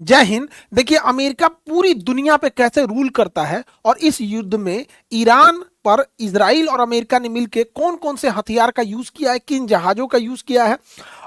जय हिंद। देखिए अमेरिका पूरी दुनिया पे कैसे रूल करता है और इस युद्ध में ईरान पर इजराइल और अमेरिका ने मिलकर कौन कौन से हथियार का यूज किया है, किन जहाजों का यूज किया है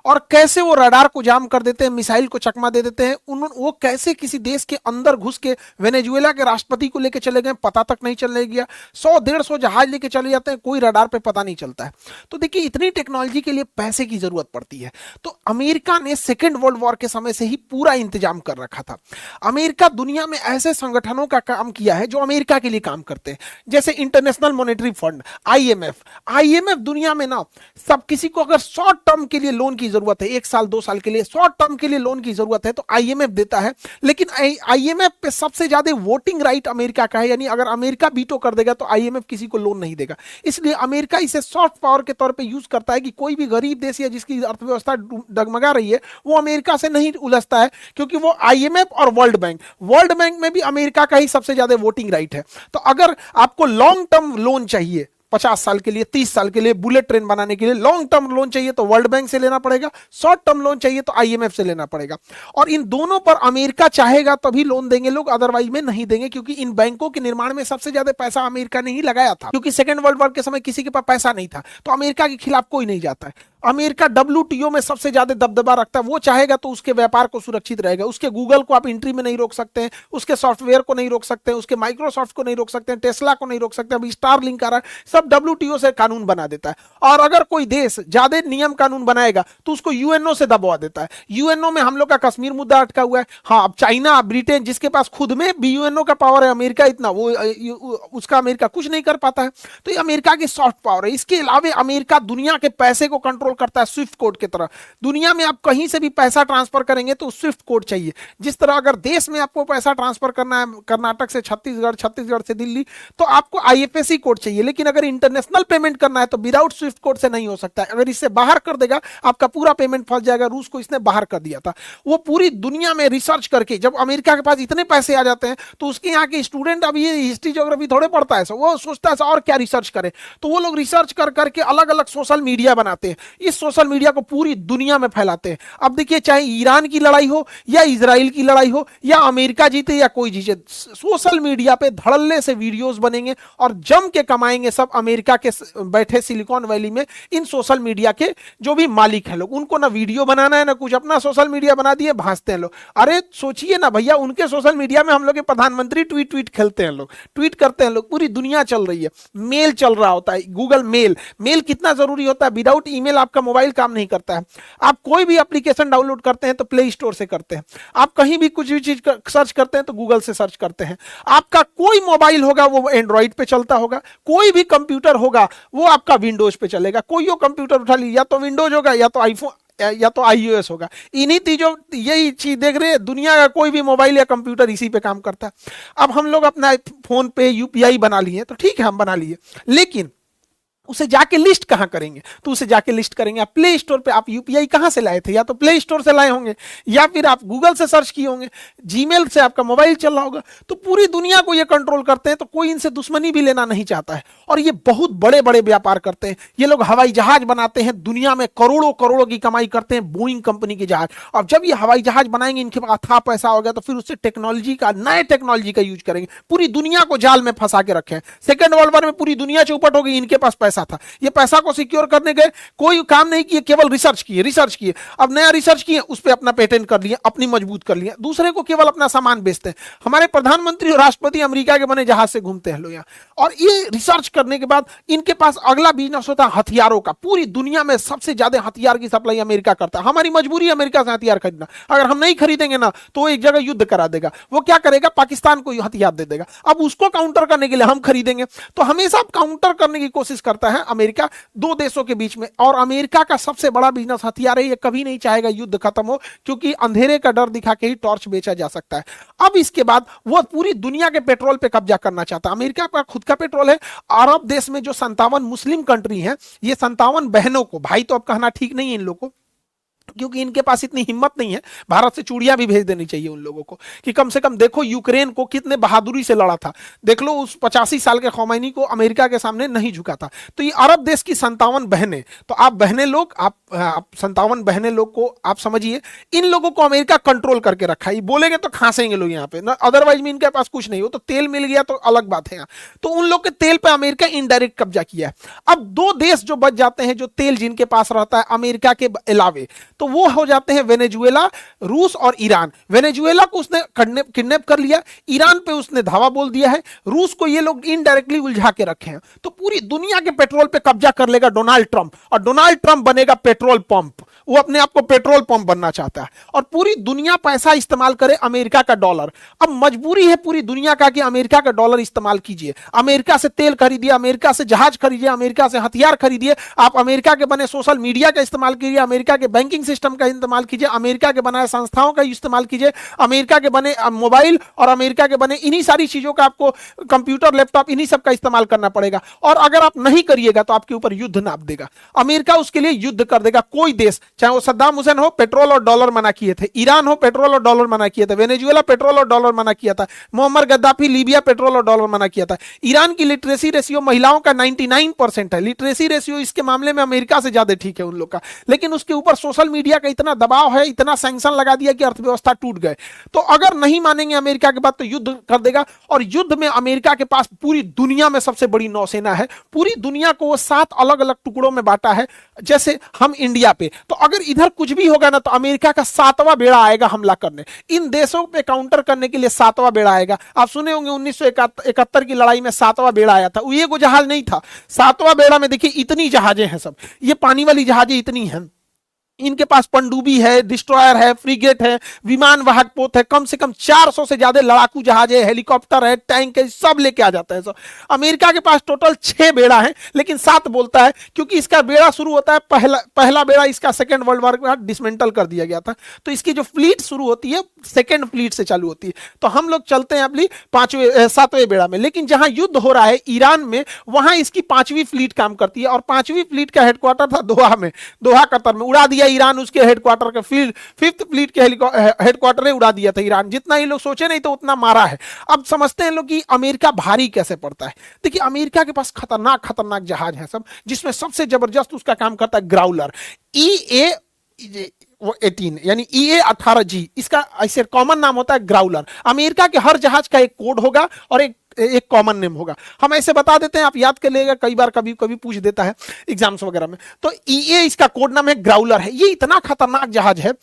और कैसे वो रडार को जाम कर देते हैं, मिसाइल को चकमा दे देते हैं, उन वो कैसे किसी देश के अंदर घुस के वेनेजुएला के राष्ट्रपति को लेकर चले गए, पता तक नहीं चलने गया। 100-150 जहाज लेके चले जाते हैं, कोई रडार पे पता नहीं चलता है। तो देखिए इतनी टेक्नोलॉजी के लिए पैसे की जरूरत पड़ती है। तो अमेरिका ने सेकेंड वर्ल्ड वॉर के समय से ही पूरा इंतजाम कर रखा था। अमेरिका दुनिया में ऐसे संगठनों का काम किया है जो अमेरिका के लिए काम करते हैं, जैसे international monetary fund, IMF. IMF दुनिया में ना सब किसी को अगर शॉर्ट टर्म के लिए लोन की जरूरत है, 1 साल 2 साल के लिए शॉर्ट टर्म के लिए लोन की जरूरत है, तो आईएमएफ देता है। लेकिन आईएमएफ पे सबसे ज्यादा वोटिंग राइट अमेरिका का है, यानी अगर अमेरिका वीटो कर देगा तो आईएमएफ किसी को लोन नहीं देगा। इसलिए अमेरिका इसे सॉफ्ट पावर के तौर पे यूज करता है कि कोई भी गरीब देश या जिसकी अर्थव्यवस्था डगमगा रही है वो अमेरिका से नहीं उलझता है, क्योंकि वो आईएमएफ और वर्ल्ड बैंक में भी अमेरिका का ही सबसे ज्यादा वोटिंग राइट है। तो अगर आपको लॉन्ग टर्म लोन चाहिए, 50 साल के लिए, 30 साल के लिए, बुलेट ट्रेन बनाने के लिए लॉन्ग टर्म लोन चाहिए तो वर्ल्ड बैंक से लेना पड़ेगा, शॉर्ट टर्म लोन चाहिए तो आईएमएफ से लेना पड़ेगा। और इन दोनों पर अमेरिका चाहेगा तभी लोन देंगे लोग, अदरवाइज में नहीं देंगे, क्योंकि इन बैंकों के निर्माण में सबसे ज्यादा पैसा अमेरिका ने ही लगाया था, क्योंकि सेकेंड वर्ल्ड वॉर के समय किसी के पास पैसा नहीं था, तो अमेरिका के खिलाफ कोई नहीं जाता है। अमेरिका डब्ल्यूटीओ में सबसे ज्यादा दबदबा रखता है, वो चाहेगा तो उसके व्यापार को सुरक्षित रहेगा। उसके गूगल को आप एंट्री में नहीं रोक सकते हैं, उसके सॉफ्टवेयर को नहीं रोक सकते हैं, उसके माइक्रोसॉफ्ट को नहीं रोक सकते हैं, टेस्ला को नहीं रोक सकते हैं। अभी स्टारलिंक आ रहा है, सब डब्ल्यूटीओ से कानून बना देता है। और अगर कोई देश ज्यादा नियम कानून बनाएगा तो उसको यूएनओ से दबवा देता है। यूएनओ में हम लोग का कश्मीर मुद्दा अटका हुआ है। हाँ, अब चाइना, ब्रिटेन, जिसके पास खुद में भी यूएनओ का पावर है, अमेरिका इतना वो उसका अमेरिका कुछ नहीं कर पाता है। तो ये अमेरिका की सॉफ्ट पावर है। इसके अलावा अमेरिका दुनिया के पैसे को कंट्रोल करता है स्विफ्ट कोड की तरह। दुनिया में आप कहीं से भी पैसा ट्रांसफर करेंगे तो स्विफ्ट कोड चाहिए। जिस तरह अगर देश में आपको पैसा ट्रांसफर करना है कर्नाटक से छत्तीसगढ़, छत्तीसगढ़ से दिल्ली, तो आपको आईएफएससी कोड चाहिए। लेकिन अगर इंटरनेशनल पेमेंट करना है तो विदाउट स्विफ्ट कोड से नहीं हो सकता है। अगर इससे बाहर कर देगा आपका पूरा पेमेंट फंस जाएगा। रूस को इसने बाहर कर दिया था। वो पूरी दुनिया में रिसर्च करके, जब अमेरिका के पास इतने पैसे आ जाते हैं तो उसके यहाँ के स्टूडेंट, अब ये हिस्ट्री ज्योग्राफी थोड़े पढ़ता है, वो सोचता है और क्या रिसर्च करे, तो वो लोग रिसर्च कर करके अलग अलग सोशल मीडिया बनाते हैं। इस सोशल मीडिया को पूरी दुनिया में फैलाते हैं। अब देखिए, चाहे ईरान की लड़ाई हो या इजराइल की लड़ाई हो या अमेरिका जीते या कोई जीते, सोशल मीडिया पे धड़ल्ले से वीडियोस बनेंगे और जम के कमाएंगे सब अमेरिका के बैठे सिलिकॉन वैली में। इन सोशल मीडिया के जो भी मालिक हैं लोग, उनको ना वीडियो बनाना है ना कुछ, अपना सोशल मीडिया बना दिए, भांजते हैं लोग। अरे सोचिए ना भैया, उनके सोशल मीडिया में हम लोग के प्रधानमंत्री ट्वीट खेलते हैं लोग, ट्वीट करते हैं लोग। पूरी दुनिया चल रही है, मेल चल रहा होता है, गूगल मेल कितना जरूरी होता है। विदाउट ईमेल आपका मोबाइल काम नहीं करता है। आप कोई भी एप्लीकेशन डाउनलोड करते हैं तो प्ले स्टोर से करते हैं। आप कहीं भी कुछ भी चीज सर्च करते हैं तो गूगल से सर्च करते हैं। आपका कोई मोबाइल होगा वो एंड्रॉइड पे चलता होगा, कोई भी कंप्यूटर होगा वो आपका विंडोज पे चलेगा। कोई कंप्यूटर उठा लीजिए, या तो विंडोज होगा या तो आईफोन या तो आईओएस होगा। इन्हीं चीजों, यही चीज देख रहे हैं, दुनिया का कोई भी मोबाइल या कंप्यूटर इसी पे काम करता है। अब हम लोग अपना फोन पे यूपीआई बना लिए, तो ठीक है हम बना लिए, लेकिन उसे जाके लिस्ट कहां करेंगे? तो उसे जाके लिस्ट करेंगे आप प्ले स्टोर पे। आप यूपीआई कहां से लाए थे? या तो प्ले स्टोर से लाए होंगे या फिर आप गूगल से सर्च किए होंगे, जीमेल से आपका मोबाइल चल रहा होगा। तो पूरी दुनिया को ये कंट्रोल करते हैं, तो कोई इनसे दुश्मनी भी लेना नहीं चाहता है। और ये बहुत बड़े बड़े व्यापार करते हैं। ये लोग हवाई जहाज बनाते हैं, दुनिया में करोड़ों करोड़ों की कमाई करते हैं, बोइंग कंपनी के जहाज। और जब ये हवाई जहाज बनाएंगे, इनके पास अथाह पैसा होगा, तो फिर उससे नए टेक्नोलॉजी का यूज करेंगे, पूरी दुनिया को जाल में फंसा के रखे। सेकेंड वर्ल्ड वॉर में पूरी दुनिया चौपट हो गई, इनके पास पैसा था। ये पैसा को सिक्योर करने गए, कोई काम नहीं किए, केवल रिसर्च किए। अब नया रिसर्च किए, उस पर अपना पेटेंट कर लिए, अपनी मजबूत कर लिए, दूसरे को केवल अपना सामान बेचते हैं। हमारे प्रधानमंत्री और राष्ट्रपति अमेरिका के बने जहाज से घूमते हैं लोग यहाँ। और ये रिसर्च करने के बाद इनके पास अगला बिजनेस होता है हथियारों का। पूरी दुनिया में सबसे ज्यादा हथियार की सप्लाई अमेरिका करता है। हमारी मजबूरी है अमेरिका से हथियार खरीदना। अगर हम नहीं खरीदेंगे ना तो वो एक जगह युद्ध करा देगा। वो क्या करेगा? पाकिस्तान को हथियार दे देगा। अब उसको काउंटर करने के लिए हम खरीदेंगे। तो हमेशा काउंटर करने की कोशिश करता है अमेरिका दो देशों के बीच में। और अमेरिका का सबसे बड़ा बिजनेस हथियार है। ये कभी नहीं चाहेगा युद्ध खत्म हो, क्योंकि अंधेरे का डर दिखा के ही टॉर्च बेचा जा सकता है। अब इसके बाद वो पूरी दुनिया के पेट्रोल पे कब्जा करना चाहता है। अमेरिका का खुद का पेट्रोल है। अरब देश में जो 57 मुस्लिम कंट्री हैं, ये 57 बहनों को, भाई तो अब कहना ठीक नहीं है इन लोगों को, क्योंकि इनके पास इतनी हिम्मत नहीं है। भारत से चूड़ियां भी भेज देनी चाहिए उन लोगों को कि कम से कम देखो यूक्रेन को कितने बहादुरी से लड़ा था, देख लो उस 85 साल के खौमैनी को अमेरिका के सामने नहीं झुका था। तो ये अरब देश की 57 बहनें, तो आप बहनें लोग, आप 57 बहनें लोग को आप समझिए, इन लोगों को अमेरिका कंट्रोल करके रखा है। ये बोलेंगे तो खांसेंगे लोग यहाँ पे ना, अदरवाइज में इनके पास कुछ नहीं हो, तो तेल मिल गया तो अलग बात है। तो उन लोग के तेल पे अमेरिका इनडायरेक्ट कब्जा किया है। अब दो देश जो बच जाते हैं जो तेल जिनके पास रहता है अमेरिका के अलावे, तो वो हो जाते हैं वेनेजुएला, रूस और ईरान। वेनेजुएला को उसने किडनैप कर लिया, ईरान पे उसने धावा बोल दिया है, रूस को ये लोग इनडायरेक्टली उलझा के रखे हैं। तो पूरी दुनिया के पेट्रोल पे कब्जा कर लेगा डोनाल्ड ट्रंप, और डोनाल्ड ट्रंप बनेगा पेट्रोल पंप। वो अपने आप को पेट्रोल पंप बनना चाहता है, और पूरी दुनिया पैसा इस्तेमाल करे अमेरिका का डॉलर। अब मजबूरी है पूरी दुनिया का कि अमेरिका का डॉलर इस्तेमाल कीजिए, अमेरिका से तेल खरीदिए, अमेरिका से जहाज खरीदिए, अमेरिका से हथियार खरीदिए, आप अमेरिका के बने सोशल मीडिया का इस्तेमाल कीजिए, अमेरिका के बैंकिंग सिस्टम का इस्तेमाल कीजिए, अमेरिका के बनाए संस्थाओं का इस्तेमाल कीजिए, अमेरिका के बने मोबाइल और अमेरिका के बने इन्हीं सारी चीजों का, आपको कंप्यूटर, लैपटॉप, इन्हीं सब का इस्तेमाल करना पड़ेगा। और अगर आप नहीं करिएगा तो आपके ऊपर युद्ध नाप देगा अमेरिका, उसके लिए युद्ध कर देगा। कोई देश, चाहे वो सद्दाम हुसैन हो, पेट्रोल और डॉलर मना किए थे, ईरान हो, पेट्रोल और डॉलर मना किया था, वेनेजुएला पेट्रोल और डॉलर मना किया था, मोहम्मद गद्दाफी लीबिया पेट्रोल और डॉलर मना किया था। ईरान की लिटरेसी रेशियो महिलाओं का 99% है, लिटरेसी रेशियो इसके मामले में अमेरिका से ज्यादा ठीक है उन लोग का, लेकिन उसके ऊपर सोशल मीडिया का इतना दबाव है, इतना सैंक्शन लगा दिया कि अर्थव्यवस्था टूट गए। तो अगर नहीं मानेंगे अमेरिका के बात तो युद्ध कर देगा। और युद्ध में अमेरिका के पास पूरी दुनिया में सबसे बड़ी नौसेना है, पूरी दुनिया को वो 7 अलग अलग टुकड़ों में बांटा है, जैसे हम इंडिया पे। तो अगर इधर कुछ भी होगा ना तो अमेरिका का 7वां बेड़ा आएगा हमला करने, इन देशों पे काउंटर करने के लिए 7वां बेड़ा आएगा। आप सुने होंगे 1971 की लड़ाई में 7वां बेड़ा आया था, वो ये को जहाज नहीं था, 7वां बेड़ा में देखिए इतनी जहाजें हैं, सब ये पानी वाली जहाजें इतनी हैं, इनके पास पनडुब्बी है, डिस्ट्रॉयर है, फ्रिगेट है, विमान वाहक पोत है, कम से कम 400 से ज्यादा लड़ाकू जहाज है, हेलीकॉप्टर है, टैंक है, सब लेके आ जाता है सब। अमेरिका के पास टोटल 6 बेड़ा है, लेकिन 7 बोलता है क्योंकि इसका बेड़ा शुरू होता है, पहला बेड़ा इसका सेकेंड वर्ल्ड वॉर के बाद डिसमेंटल कर दिया गया था, तो इसकी जो फ्लीट शुरू होती है सेकेंड फ्लीट से चालू होती है। तो हम लोग चलते हैं अपनी 7वें बेड़ा में, लेकिन जहां युद्ध हो रहा है ईरान में, वहां इसकी 5वीं फ्लीट काम करती है, और 5वीं फ्लीट का हेडक्वार्टर था दोहा में, दोहा कतर में। उड़ा दिया ईरान उसके हेडक्वार्टर के, फिफ्थ फ्लीट के हेडक्वार्टर उड़ा दिया था ईरान। जितना ये लोग सोचे नहीं तो उतना मारा है। अब समझते हैं लोग कि अमेरिका भारी कैसे पड़ता है। देखिए अमेरिका के पास खतरनाक खतरनाक जहाज है सब, जिसमें सबसे जबरदस्त उसका काम करता है ग्राउलर EA-18 यानी EA-18G, इसका ऐसे कॉमन नाम होता है ग्राउलर। अमेरिका के हर जहाज का एक कोड होगा और एक कॉमन नेम होगा, हम ऐसे बता देते हैं, आप याद कर लेगा, कई बार कभी कभी पूछ देता है एग्जाम्स वगैरह में। तो EA इसका कोड नाम है, ग्राउलर है। ये इतना खतरनाक जहाज है,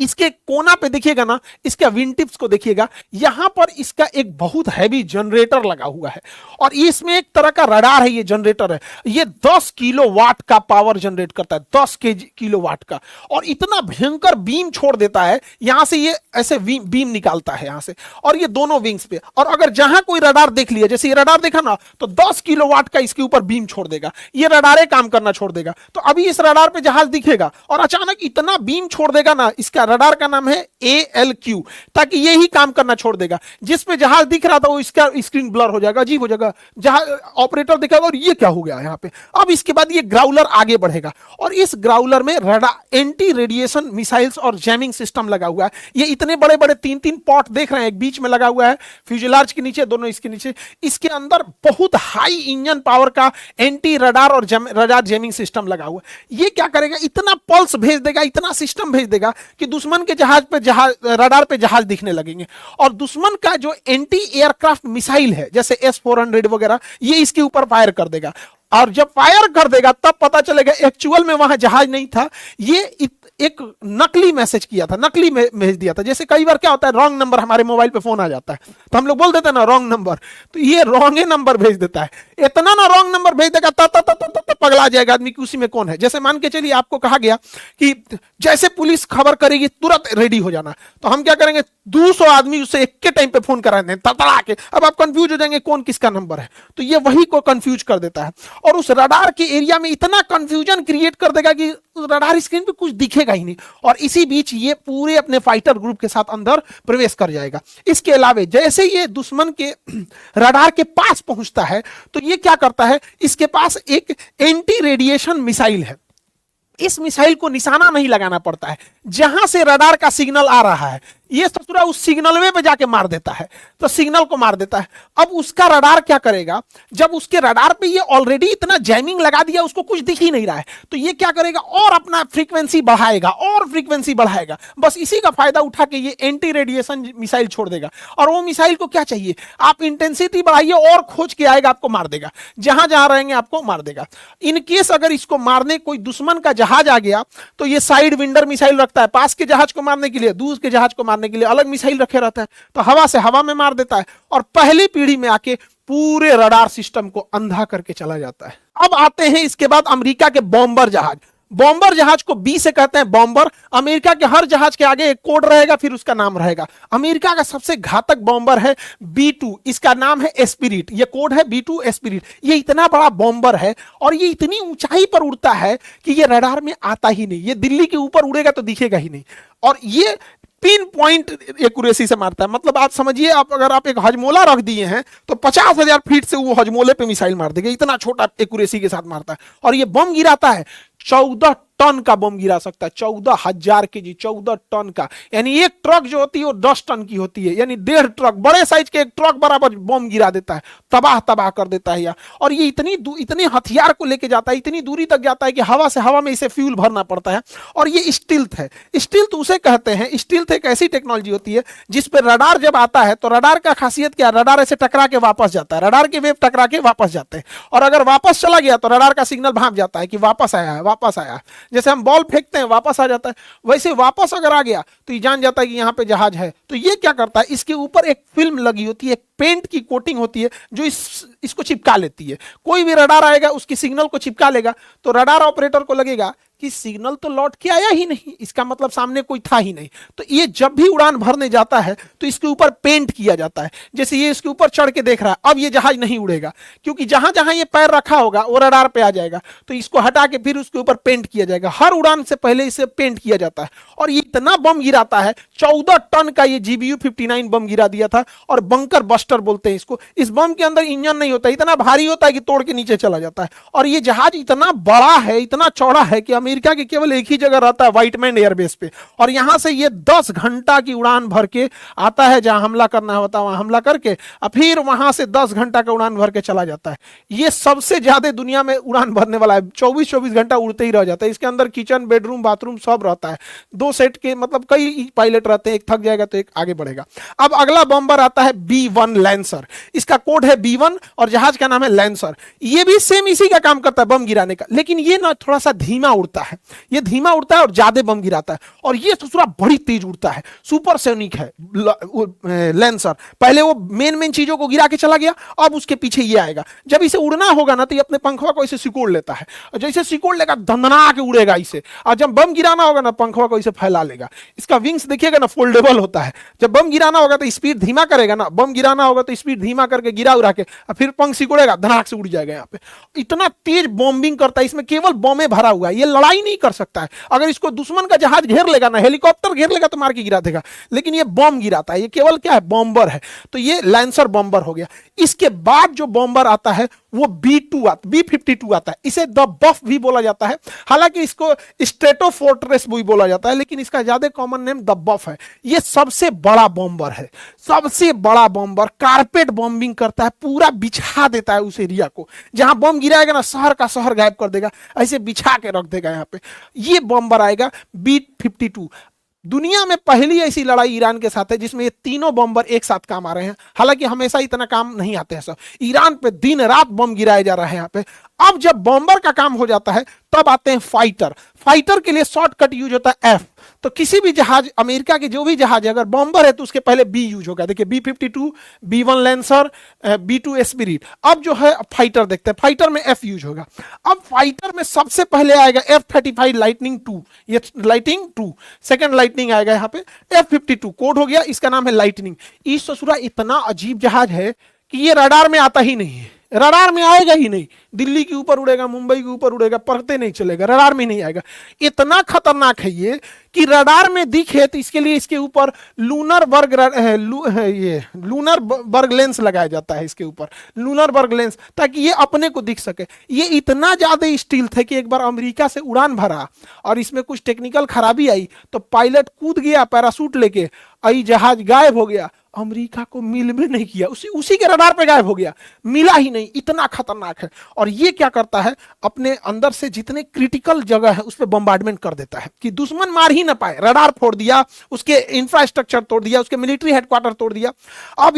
इसके कोना पे देखिएगा ना, इसके विंग टिप्स को देखिएगा, यहां पर इसका एक बहुत हैवी जनरेटर लगा हुआ है, और इसमें एक तरह का रडार है, ये जनरेटर है, ये 10 किलोवाट का पावर जनरेट करता है, 10 किलोवाट का, और इतना भयंकर बीम छोड़ देता है। यहां से ये ऐसे बीम निकालता है यहां से, और ये दोनों विंग्स पे, और अगर जहां कोई रडार देख लिया, जैसे ये रडार देखा ना, तो 10 किलोवाट का इसके ऊपर बीम छोड़ देगा, ये रडारे काम करना छोड़ देगा। तो अभी इस रडार पे जहाज दिखेगा और अचानक इतना बीम छोड़ देगा ना, इसका रडार का नाम है ALQ, ताकि ये ही काम करना छोड़ देगा। जिस पे जहाज दिख रहा था वो इसका स्क्रीन ब्लर हो जाएगा, अजीब हो जाएगा, जहाज ऑपरेटर दिखेगा और ये क्या हो गया यहाँ पे। अब इसके बाद ये ग्राउलर आगे बढ़ेगा, और इस ग्राउलर में रडार, एंटी रेडिएशन मिसाइल्स और जैमिंग सिस्टम लगा हुआ है। ये इतने बड़े बड़े 3-3 पॉट देख रहे हैं, एक बीच में लगा हुआ है, फ्यूजलार्ज के नीचे, दोनों इसके नीचे, इसके अंदर बहुत हाई इंजन पावर का एंटी रडार और रडार जैमिंग सिस्टम लगा हुआ है। ये क्या करेगा, इतना पल्स भेज देगा, इतना सिस्टम भेज देगा कि दुश्मन के जहाज पे रडार पे जहाज दिखने लगेंगे, और दुश्मन का जो एंटी एयरक्राफ्ट मिसाइल है जैसे S-400 वगैरह, ये इसके ऊपर फायर कर देगा। और जब फायर कर देगा तब पता चलेगा एक्चुअल में वहां जहाज नहीं था, ये एक नकली मैसेज किया था, नकली भेज दिया था। जैसे कई बार क्या होता है, रॉन्ग नंबर, हमारे मोबाइल पे फोन आ जाता है तो हम लोग बोल देते हैं ना रॉन्ग नंबर, तो ये रॉन्ग नंबर भेज देता है। इतना ना रॉन्ग नंबर भेज देगा तब पगला जाएगा आदमी कि उसी में कौन है। जैसे मान के चलिए आपको कहा गया कि जैसे पुलिस खबर करेगी तुरंत रेडी हो जाना, तो हम क्या करेंगे, 200 आदमी उससे एक के टाइम पे फोन करा दें तड़तड़ा के। अब आप कंफ्यूज हो जाएंगे कौन किसका नंबर है, तो ये वही को कंफ्यूज कर देता है, और उस रडार के एरिया में इतना कंफ्यूजन क्रिएट कर देगा कि रडार स्क्रीन पे कुछ दिखेगा ही नहीं, और इसी बीच ये पूरे अपने फाइटर ग्रुप के साथ अंदर प्रवेश कर जाएगा। इसके अलावा जैसे ये दुश्मन के रडार के पास पहुंचता है तो ये क्या करता है, इसके पास एक एंटी रेडिएशन मिसाइल है, इस मिसाइल को निशाना नहीं लगाना पड़ता है, जहां से रडार का सिग्नल आ रहा है ये ससुरा उस सिग्नल पे जाके मार देता है, तो सिग्नल को मार देता है। अब उसका रडार क्या करेगा, जब उसके रडार पे ये ऑलरेडी इतना जैमिंग लगा दिया, उसको कुछ दिख ही नहीं रहा है, तो ये क्या करेगा और अपना फ्रीक्वेंसी बढ़ाएगा और फ्रीक्वेंसी बढ़ाएगा। बस इसी का फायदा उठा के ये एंटी रेडिएशन मिसाइल छोड़ देगा। और वो मिसाइल को क्या चाहिए, आप इंटेंसिटी बढ़ाइए और खोज के आएगा, आपको मार देगा, जहां जहां रहेंगे आपको मार देगा। इन केस अगर इसको मारने कोई दुश्मन का जहाज आ गया तो ये साइड विंडर मिसाइल रखता है, पास के जहाज को मारने के लिए, दूर के जहाज को मारने के लिए अलग मिसाइल रखे रहता है, तो हवा से हवा में मार देता है और पहली पीढ़ी में आके पूरे रडार सिस्टम को अंधा करके चला जाता है। अब आते हैं इसके बाद अमेरिका के बॉम्बर जहाज। बॉम्बर जहाज को बी से कहते हैं बॉम्बर। अमेरिका के हर जहाज के आगे एक कोड रहेगा, फिर उसका नाम रहेगा। अमेरिका का सबसे घातक बॉम्बर है B2, इसका नाम है एस्पिरिट, ये कोड है B2 एस्पिरिट। ये इतना बड़ा बॉम्बर है और ये इतनी ऊंचाई पर उड़ता है कि ये रडार में आता ही नहीं, ये दिल्ली के ऊपर उड़ेगा तो दिखेगा ही नहीं, और ये पिन पॉइंट एक्यूरेसी से मारता है। मतलब आप समझिए, आप अगर आप एक हजमोला रख दिए हैं तो 50,000 फीट से वो हजमोले पे मिसाइल मार देगा, इतना छोटा एक्यूरेसी के साथ मारता है। और ये बम गिराता है 14 टन का बम गिरा सकता है, 14,000 केजी, 14 टन का, यानी एक ट्रक जो होती है वो 10 टन की होती है, यानी 1.5 ट्रक, बड़े साइज के एक ट्रक बराबर बम गिरा देता है, तबाह तबाह कर देता है यार। और ये इतने हथियार को लेके जाता है, इतनी दूरी तक जाता है कि हवा से हवा में इसे फ्यूल भरना पड़ता है। और ये स्टील्थ है, स्टील्थ उसे कहते हैं, स्टील्थ एक ऐसी टेक्नोलॉजी होती है जिस पर रडार जब आता है तो रडार का खासियत क्या है, रडार ऐसे टकरा के वापस जाता है, रडार के वेव टकरा के वापस जाते हैं, और अगर वापस चला गया तो रडार का सिग्नल भाप जाता है कि वापस आया है, वापस आया। जैसे हम बॉल फेंकते हैं वापस आ जाता है, वैसे वापस अगर आ गया तो ये जान जाता है कि यहां पे जहाज है। तो ये क्या करता है, इसके ऊपर एक फिल्म लगी होती है, पेंट की कोटिंग होती है जो इसको चिपका लेती है। कोई भी रडार आएगा उसकी सिग्नल को चिपका लेगा, तो रडार ऑपरेटर को लगेगा कि सिग्नल तो लौट के आया ही नहीं, इसका मतलब सामने कोई था ही नहीं। तो ये जब भी उड़ान भरने जाता है तो इसके ऊपर पेंट किया जाता है। जैसे ये इसके ऊपर चढ़ के देख रहा है, अब ये जहाज नहीं उड़ेगा, क्योंकि जहां जहां ये पैर रखा होगा वो रडार पे आ जाएगा, तो इसको हटा के फिर उसके ऊपर पेंट किया जाएगा। हर उड़ान से पहले इसे पेंट किया जाता है। और ये इतना बम गिराता है, 14 टन का ये GBU-59 बम गिरा दिया था, और बंकर बस्टर बोलते हैं इसको। इस बम के अंदर इंजन नहीं होता, इतना भारी होता है कि तोड़ के नीचे चला जाता है। और ये जहाज इतना बड़ा है, इतना चौड़ा है कि अमेरिका के केवल एक ही जगह रहता है, व्हाइटमैन एयरबेस पे, और यहां से ये 10 घंटा की उड़ान भर के आता है, जहां हमला करना होता है वहां हमला करके, और फिर वहां से 10 घंटा का उड़ान भर के चला जाता है। ये सबसे ज्यादा दुनिया में उड़ान भरने वाला है, 24-24 घंटा उड़ते ही रह जाता है। इसके अंदर किचन, बेडरूम, बाथरूम सब रहता है। 2 सेट के, मतलब कई पायलट रहते हैं, एक थक जाएगा तो एक आगे बढ़ेगा। अब अगला बॉम्बर आता है B1 लैंसर, इसका कोड है B1 और जहाज का नाम है लैंसर। ये भी सेम इसी का काम करता है, बम गिराने का, लेकिन ये ना थोड़ा सा धीमा उड़ता है, ये धीमा उड़ता है और ज्यादा बम गिराता है। और ये दूसरा बड़ी तेज उड़ता है, सुपरसोनिक है लैंसर। पहले वो मेन चीजों को गिरा के चला गया, अब उसके पीछे ये आएगा। जब इसे उड़ना होगा ना तो ये अपने पंखवा को इसे सिकोड़ लेता है, और जैसे सिकोड़ लेगा धंधना के उड़ेगा इसे, और जब बम गिराना होगा ना पंखवा को इसे फैला लेगा। इसका विंग्स देखिएगा ना, फोल्डेबल होता है। जब बम गिराना होगा तो स्पीड धीमा करेगा ना, बम गिराना होगा तो स्पीड धीमा करके गिरा उड़ा के, और फिर पंख सिकोड़ेगा, धनाक से उड़ जाएगा। यहाँ पे इतना तेज बॉम्बिंग करता है, इसमें केवल बॉम्बे भरा हुआ है, ये लड़ाई नहीं कर सकता है। अगर इसको दुश्मन का जहाज घेर लेगा ना, हेलीकॉप्टर घेर लेगा तो मार के गिरा देगा, लेकिन ये बॉम्ब गिराता है। ये केवल क्या है, बॉम्बर है। तो ये लैंसर बॉम्बर हो गया। इसके बाद जो बॉम्बर आता है वो B52 आता है। इसे द बफ भी बोला जाता है, हालांकि इसको स्ट्रेटोफोर्ट्रेस भी बोला जाता है, लेकिन इसका ज्यादा कॉमन नेम द बफ है। ये सबसे बड़ा बॉम्बर है, सबसे बड़ा बॉम्बर। कारपेट बॉम्बिंग करता है, पूरा बिछा देता है उस एरिया को, जहां बम गिराएगा ना शहर का शहर गायब कर देगा, ऐसे बिछा के रख देगा यहाँ पे। ये बॉम्बर आएगा B52। दुनिया में पहली ऐसी लड़ाई ईरान के साथ है जिसमें ये तीनों बॉम्बर एक साथ काम आ रहे हैं। हालांकि हमेशा इतना काम नहीं आते हैं सब, ईरान पे दिन रात बम गिराए जा रहे हैं यहाँ पे। अब जब बॉम्बर का काम हो जाता है तब आते हैं फाइटर। फाइटर के लिए शॉर्टकट यूज होता है F। तो किसी भी जहाज, अमेरिका के जो भी जहाज है, अगर बॉम्बर है तो उसके पहले B यूज होगा। देखिए B52, B1 lancer, B2 Spirit. अब जो है फाइटर देखते हैं, फाइटर में F यूज होगा। अब फाइटर में सबसे पहले आएगा F-35 लाइटनिंग 2, ये लाइटनिंग 2, सेकंड लाइटनिंग आएगा यहाँ पे। F-52 कोड हो गया, इसका नाम है लाइटनिंग। इस ससुरा इतना अजीब जहाज है कि ये रडार में आता ही नहीं है, रडार में आएगा ही नहीं। दिल्ली के ऊपर उड़ेगा, मुंबई के ऊपर उड़ेगा, पकड़ते नहीं चलेगा, रडार में नहीं आएगा। इतना खतरनाक है ये कि रडार में दिखे तो इसके लिए इसके ऊपर लूनर बर्ग लेंस लगाया जाता है, इसके ऊपर लूनर बर्ग लेंस, ताकि ये अपने को दिख सके। ये इतना ज्यादा स्टील्थ है कि एक बार अमेरिका से उड़ान भरा और इसमें कुछ टेक्निकल खराबी आई तो पायलट कूद गया पैराशूट लेके, आई जहाज गायब हो गया, अमेरिका को मिल भी नहीं किया, उसी के रडार पे गायब हो गया, मिला ही नहीं। इतना खतरनाक है। और ये क्या करता है, अपने अंदर से जितने क्रिटिकल जगह है उस पर बम्बार्डमेंट कर देता है कि दुश्मन मार ही ना पाए। रडार फोड़ दिया, उसके इंफ्रास्ट्रक्चर तोड़ दिया, उसके मिलिट्री हेडक्वार्टर तोड़ दिया। अब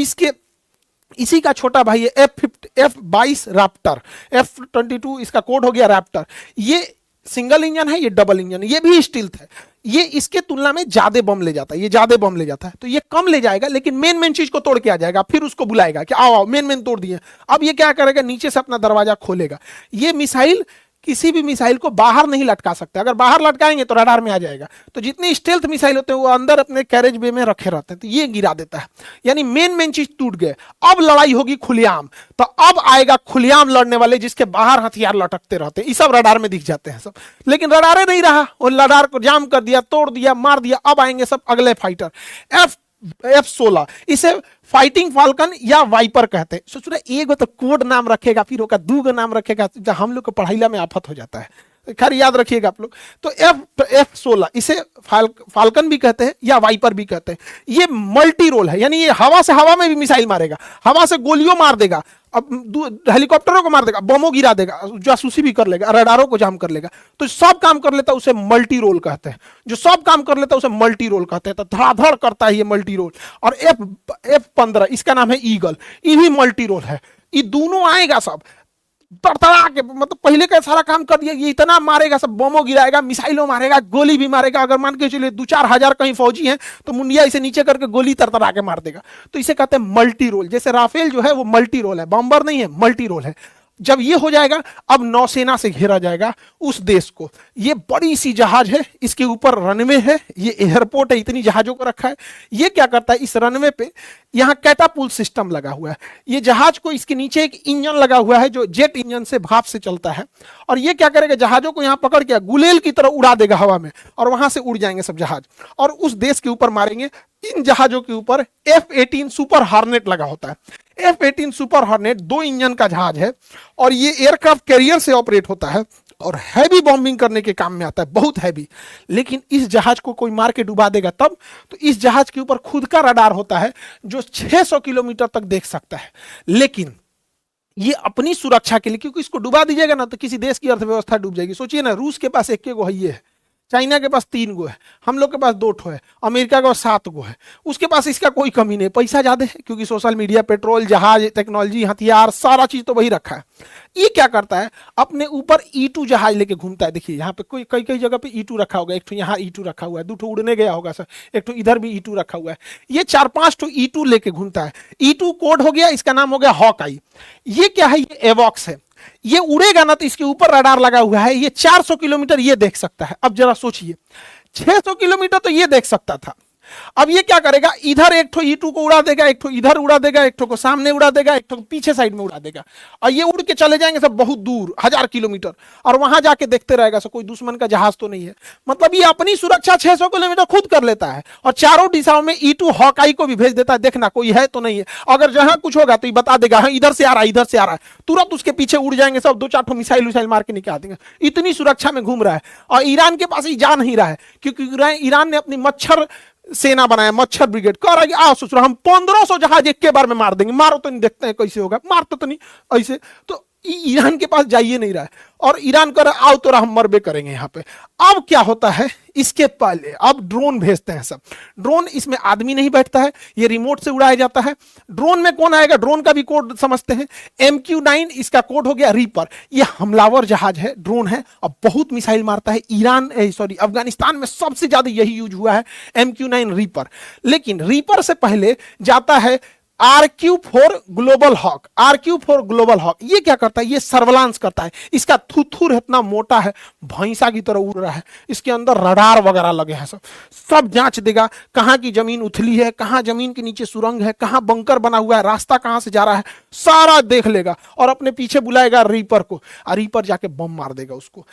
इसी का छोटा भाई है F-22 रैप्टर, F-22 इसका कोड हो गया रैप्टर। ये सिंगल इंजन है, ये डबल इंजन है, ये भी स्टील्थ है। ये इसके तुलना में ज्यादा बम ले जाता है, ये ज्यादा बम ले जाता है, तो ये कम ले जाएगा लेकिन मेन चीज को तोड़ के आ जाएगा। फिर उसको बुलाएगा कि आओ आओ, मेन तोड़ दिए। अब ये क्या करेगा, नीचे से अपना दरवाजा खोलेगा। ये मिसाइल किसी भी मिसाइल को बाहर नहीं लटका सकते, अगर बाहर लटकाएंगे तो रडार में आ जाएगा। तो जितनी स्टेल्थ मिसाइल होते हैं वो अंदर अपने कैरेज वे में रखे रहते हैं, तो ये गिरा देता है। यानी मेन चीज टूट गए। अब लड़ाई होगी खुलेआम, तो अब आएगा खुलेआम लड़ने वाले जिसके बाहर हथियार लटकते रहते हैं, ये सब रडार में दिख जाते हैं सब। लेकिन रडारे नहीं रहा, वो रडार को जाम कर दिया, तोड़ दिया, मार दिया। अब आएंगे सब अगले फाइटर F-16, इसे फाइटिंग फाल्कन या वाइपर कहते हैं। सोच रहे एक तो कोड नाम रखेगा, फिर होगा दूगो नाम रखेगा, हम लोग को पढ़ाईला में आफत हो जाता है। खैर याद रखिएगा आप लोग। तो F-16 इसे फाल्कन भी कहते हैं या वाइपर भी कहते हैं। ये मल्टी रोल है, यानी ये हवा से हवा में भी मिसाइल मारेगा, हवा से गोलियों मार देगा, अब हेलीकॉप्टरों को मार देगा, बमों गिरा देगा, जासूसी भी कर लेगा, रडारों को जाम कर लेगा। तो सब काम कर लेता है, उसे मल्टी रोल कहते हैं। जो सब काम कर लेता है उसे मल्टी रोल कहते हैं। तो धड़ाधड़ करता है ये मल्टी रोल। और F-15 इसका नाम है ईगल, ये भी मल्टी रोल है। ये दोनों आएगा सब तड़तड़ा के, मतलब पहले का सारा काम कर दिया। ये इतना मारेगा, सब बमों गिराएगा, मिसाइलों मारेगा, गोली भी मारेगा। अगर मान के चलिए 2-4 हजार कहीं फौजी हैं तो मुंडिया इसे नीचे करके गोली तड़तड़ा के मार देगा। तो इसे कहते हैं मल्टी रोल। जैसे राफेल जो है वो मल्टी रोल है, बम्बर नहीं है, मल्टी रोल है। जब ये हो जाएगा, अब नौसेना से घेरा जाएगा उस देश को। ये बड़ी सी जहाज है, इसके ऊपर रनवे है, ये एयरपोर्ट है, इतनी जहाजों को रखा है। ये क्या करता है, इस रनवे पे यहाँ कैटापुल्ट सिस्टम लगा हुआ है। ये जहाज को, इसके नीचे एक इंजन लगा हुआ है जो जेट इंजन से, भाप से चलता है। और ये क्या करेगा, जहाजों को यहाँ पकड़ के गुलेल की तरह उड़ा देगा हवा में, और वहां से उड़ जाएंगे सब जहाज और उस देश के ऊपर मारेंगे। इन जहाजों के ऊपर F-18 सुपर हॉर्नेट लगा होता है। F-18 सुपर हॉर्नेट 2 इंजन का जहाज है और ये एयरक्राफ्ट कैरियर से ऑपरेट होता है और हैवी बॉम्बिंग करने के काम में आता है, बहुत हैवी। लेकिन इस जहाज को कोई मार के डुबा देगा तब। तो इस जहाज के ऊपर खुद का रडार होता है जो 600 किलोमीटर तक देख सकता है। लेकिन ये अपनी सुरक्षा के लिए, क्योंकि इसको डुबा दीजिएगा ना तो किसी देश की अर्थव्यवस्था डूब जाएगी। सोचिए ना, रूस के पास 1 गो है, ये है, चाइना के पास 3 गो है, हम लोग के पास 2 ठो है, अमेरिका के पास 7 गो है। उसके पास इसका कोई कमी नहीं, पैसा ज्यादा है क्योंकि सोशल मीडिया, पेट्रोल, जहाज, टेक्नोलॉजी, हथियार, सारा चीज तो वही रखा है। ये क्या करता है, अपने ऊपर E-2 जहाज लेके घूमता है। देखिए यहाँ पे कोई कई जगह पे E-2 रखा होगा, एक ठो यहाँ E-2 रखा हुआ है, 2 ठो उड़ने गया होगा सर, एक ठो इधर भी E-2 रखा हुआ है। ये 4-5 ठो E-2 लेके घूमता है। E-2 कोड हो गया, इसका नाम हो गया हॉकआई। ये क्या है, ये एवॉक्स है। ये उड़ेगा ना तो इसके ऊपर रडार लगा हुआ है, ये 400 किलोमीटर ये देख सकता है। अब जरा सोचिए, 600 किलोमीटर तो ये देख सकता था, अब ये क्या करेगा, इधर एक ठो E-2 को उड़ा देगा, एक ठो इधर उड़ा देगा, एक ठो को सामने उड़ा देगा, एक ठो पीछे साइड में उड़ा देगा, और ये उड़ के चले जाएंगे सब बहुत दूर, 1000 किलोमीटर, और वहां जाके देखते रहेगा सब कोई दुश्मन का जहाज तो नहीं है। मतलब ये अपनी सुरक्षा 600 किलोमीटर खुद कर लेता है और चारों दिशाओं में E-2 हॉकआई को भी भेज देता है, देखना कोई है तो नहीं है। अगर जहां कुछ होगा तो ये बता देगा, हाँ इधर से आ रहा है, इधर से आ रहा है, तुरंत उसके पीछे उड़ जाएंगे सब, 2-4 ठो मिसाइल मार के निकाल देंगे। इतनी सुरक्षा में घूम रहा है। और ईरान के पास ये जा नहीं रहा है क्योंकि ईरान ने अपनी मच्छर सेना बनाया, मच्छर ब्रिगेड। कह रहा है कि आओ ससुर, हम 1500 जहाज एक के बार में मार देंगे, मारो तो नहीं, देखते हैं कैसे होगा, मारते तो नहीं ऐसे। तो ईरान के पास जाइए नहीं रहा है और ईरान कह रहा है आओ तो हम मरबे करेंगे यहाँ पे। अब क्या होता है, इसके पहले अब ड्रोन भेजते हैं सब। ड्रोन, इसमें आदमी नहीं बैठता है, ये रिमोट से उड़ाया जाता है। ड्रोन में कौन आएगा, ड्रोन का भी कोड समझते हैं, MQ-9 इसका कोड हो गया रीपर। ये हमलावर जहाज है, ड्रोन है, अब बहुत मिसाइल मारता है। अफगानिस्तान में सबसे ज्यादा यही यूज हुआ है, MQ-9 रीपर। लेकिन रीपर से पहले जाता है RQ for Global Hawk. RQ for Global Hawk ये क्या करता है, ये सर्वेलांस करता है। इसका थुथुर इतना मोटा है, भैंसा की तरह उड़ रहा है, इसके अंदर रडार वगैरह लगे हैं, सब सब जांच देगा कहां की जमीन उथली है, कहां जमीन के नीचे सुरंग है, कहां बंकर बना हुआ है, रास्ता कहां से जा रहा है, सारा देख लेगा और अपने पीछे बुलाएगा रीपर को, और रीपर जाके बम मार देगा उसको।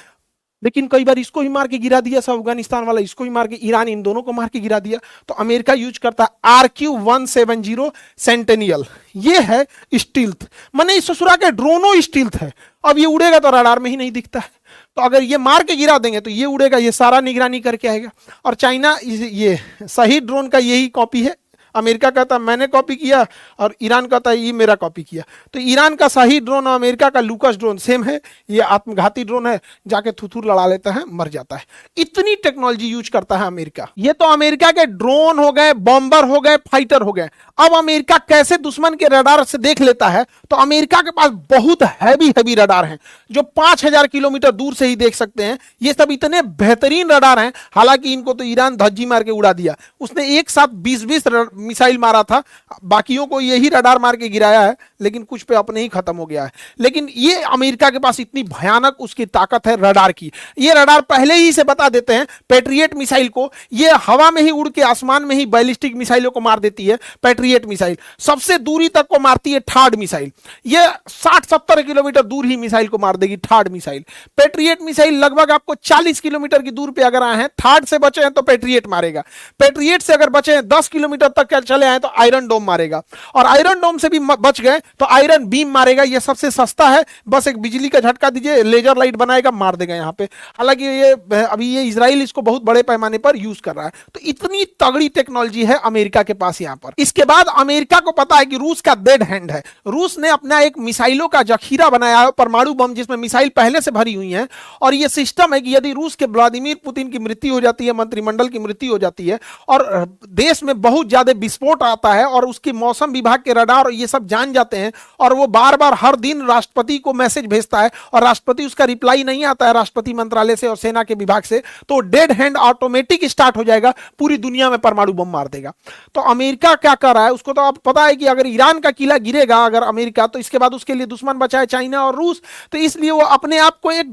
लेकिन कई बार इसको ही मार के गिरा दिया, सब अफगानिस्तान वाला इसको ही मार के, ईरान इन दोनों को मार के गिरा दिया। तो अमेरिका यूज करता है RQ-170 सेंटेनियल। ये है स्टील्थ, माने इस ससुरा के ड्रोनो स्टील्थ है। अब ये उड़ेगा तो रडार में ही नहीं दिखता है, तो अगर ये मार के गिरा देंगे तो ये उड़ेगा, ये सारा निगरानी करके आएगा। और चाइना ये सही ड्रोन का यही कॉपी है। अमेरिका कहता है मैंने कॉपी किया, और ईरान कहता है ये मेरा कॉपी किया। तो ईरान का शाही ड्रोन और अमेरिका का लूकस ड्रोन सेम है, ये आत्मघाती ड्रोन है, जाके थुथुर लड़ा लेता है, मर जाता है। इतनी टेक्नोलॉजी यूज करता है अमेरिका। ये तो अमेरिका के ड्रोन हो गए, बॉम्बर हो गए, फाइटर हो गए। अब अमेरिका कैसे दुश्मन के रडार से देख लेता है, तो अमेरिका के पास बहुत हैवी रडार हैं जो 5000 किलोमीटर दूर से ही देख सकते हैं। ये सब इतने बेहतरीन रडार हैं, हालांकि इनको तो ईरान धज्जी मार के उड़ा दिया। उसने एक साथ 20-20 मिसाइल मारा था, बाकियों को यही रडार मार के गिराया है, लेकिन कुछ पे अपने ही खत्म हो गया है। लेकिन ये अमेरिका के पास इतनी भयानक उसकी ताकत है रडार की। ये रडार पहले ही से बता देते हैं पैट्रियट मिसाइल को, ये हवा में ही उड़ के आसमान में ही बैलिस्टिक मिसाइलों को मार देती है। पैट्रियट मिसाइल सबसे दूरी तक को मारती है थार्ड मिसाइल, ये 60-70 किलोमीटर दूर ही मिसाइल को मार देगी थार्ड मिसाइल। पैट्रियट मिसाइल लगभग आपको 40 किलोमीटर की दूर पे अगर आए हैं, थार्ड से बचे हैं तो पैट्रियट मारेगा। पैट्रियट से अगर बचे हैं 10 किलोमीटर तक चले आए तो आयरन डोम मारेगा, और आयरन डोम से भी बच गए तो आयरन बीम मारेगा। ये सबसे सस्ता है, बस एक बिजली का झटका दीजिए, लेजर लाइट बनाएगा, मार देगा यहां पे। हालांकि ये अभी ये इजराइल इसको बहुत बड़े पैमाने पर यूज कर रहा है। तो इतनी तगड़ी टेक्नोलॉजी है अमेरिका के पास यहां पर। इसके बाद अमेरिका को पता है कि रूस का डेड हैंड है। रूस ने अपना एक मिसाइलों का जखीरा बनाया है, परमाणु बम, जिसमें मिसाइल पहले से भरी हुई है। और यह सिस्टम है कि यदि रूस के व्लादिमीर पुतिन की मृत्यु हो जाती है, मंत्रिमंडल की मृत्यु हो जाती है, और देश में बहुत ज्यादा विस्फोट आता है, और उसकी मौसम विभाग के रडार ये सब जान जाते हैं, और वो बार बार हर दिन राष्ट्रपति को मैसेज भेजता है, और राष्ट्रपति उसका रिप्लाई नहीं आता है राष्ट्रपति मंत्रालय से और सेना के विभाग से, तो डेड हैंड ऑटोमेटिक स्टार्ट हो जाएगा, पूरी दुनिया में परमाणु बम मार देगा। तो अमेरिका क्या कर रहा है, उसको तो अब पता है कि अगर ईरान का किला गिरेगा अगर अमेरिका, तो इसके बाद उसके लिए दुश्मन बचा है चाइना और रूस। तो इसलिए वो अपने आप को एक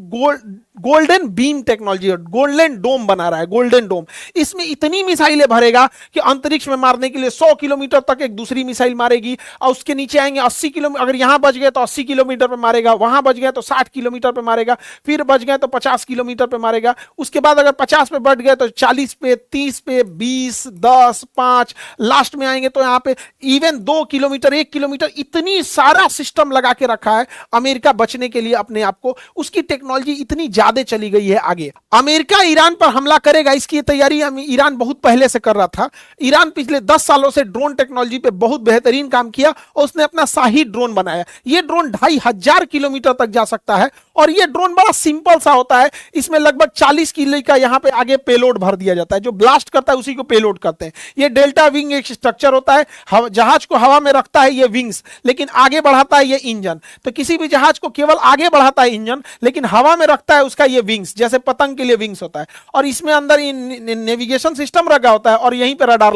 गोल्डन बीम टेक्नोलॉजी, गोल्डन डोम बना रहा है। गोल्डन डोम, इसमें इतनी मिसाइलें भरेगा कि अंतरिक्ष में मारने के लिए 100 किलोमीटर तक एक दूसरी मिसाइल मारेगी, और उसके नीचे आएंगे 80 किलोमीटर, अगर यहां बच गए तो 80 किलोमीटर पे मारेगा, वहां बच गए तो 60 किलोमीटर पे मारेगा, फिर बच गए तो 50 किलोमीटर पे मारेगा, उसके बाद अगर 50 पे बढ़ गए तो 40 पे, 30 पे, 20, 10, 5, लास्ट में आएंगे तो यहां पे इवन 2 किलोमीटर, 1 किलोमीटर, इतनी सारा सिस्टम लगा के रखा है अमेरिका बचने के लिए अपने आप को। उसकी टेक्नोलॉजी इतनी ज्यादा चली गई है आगे। अमेरिका ईरान पर हमला करेगा, इसकी तैयारी ईरान बहुत पहले से कर रहा था। ईरान पिछले 10 सालों से ड्रोन टेक्नोलॉजी पे बहुत बेहतरीन काम किया, और उसने अपना शाही ड्रोन बनाया। ये ड्रोन 2500 किलोमीटर तक जा सकता है, और ये ड्रोन बड़ा सिंपल सा होता है। इसमें लगभग 40 किलो का यहां पे आगे पेलोड भर दिया जाता है, जो ब्लास्ट करता है उसी को पेलोड करते हैं। ये डेल्टा विंग एक स्ट्रक्चर होता है, जहाज को हवा में रखता है ये विंग्स, लेकिन आगे बढ़ाता है ये इंजन। तो किसी भी जहाज को केवल आगे बढ़ाता है इंजन, लेकिन हवा में रखता है उसका ये विंग्स, जैसे पतंग के लिए विंग्स होता है। और इसमें अंदर नेविगेशन सिस्टम रखा होता है, और यहीं पर रडार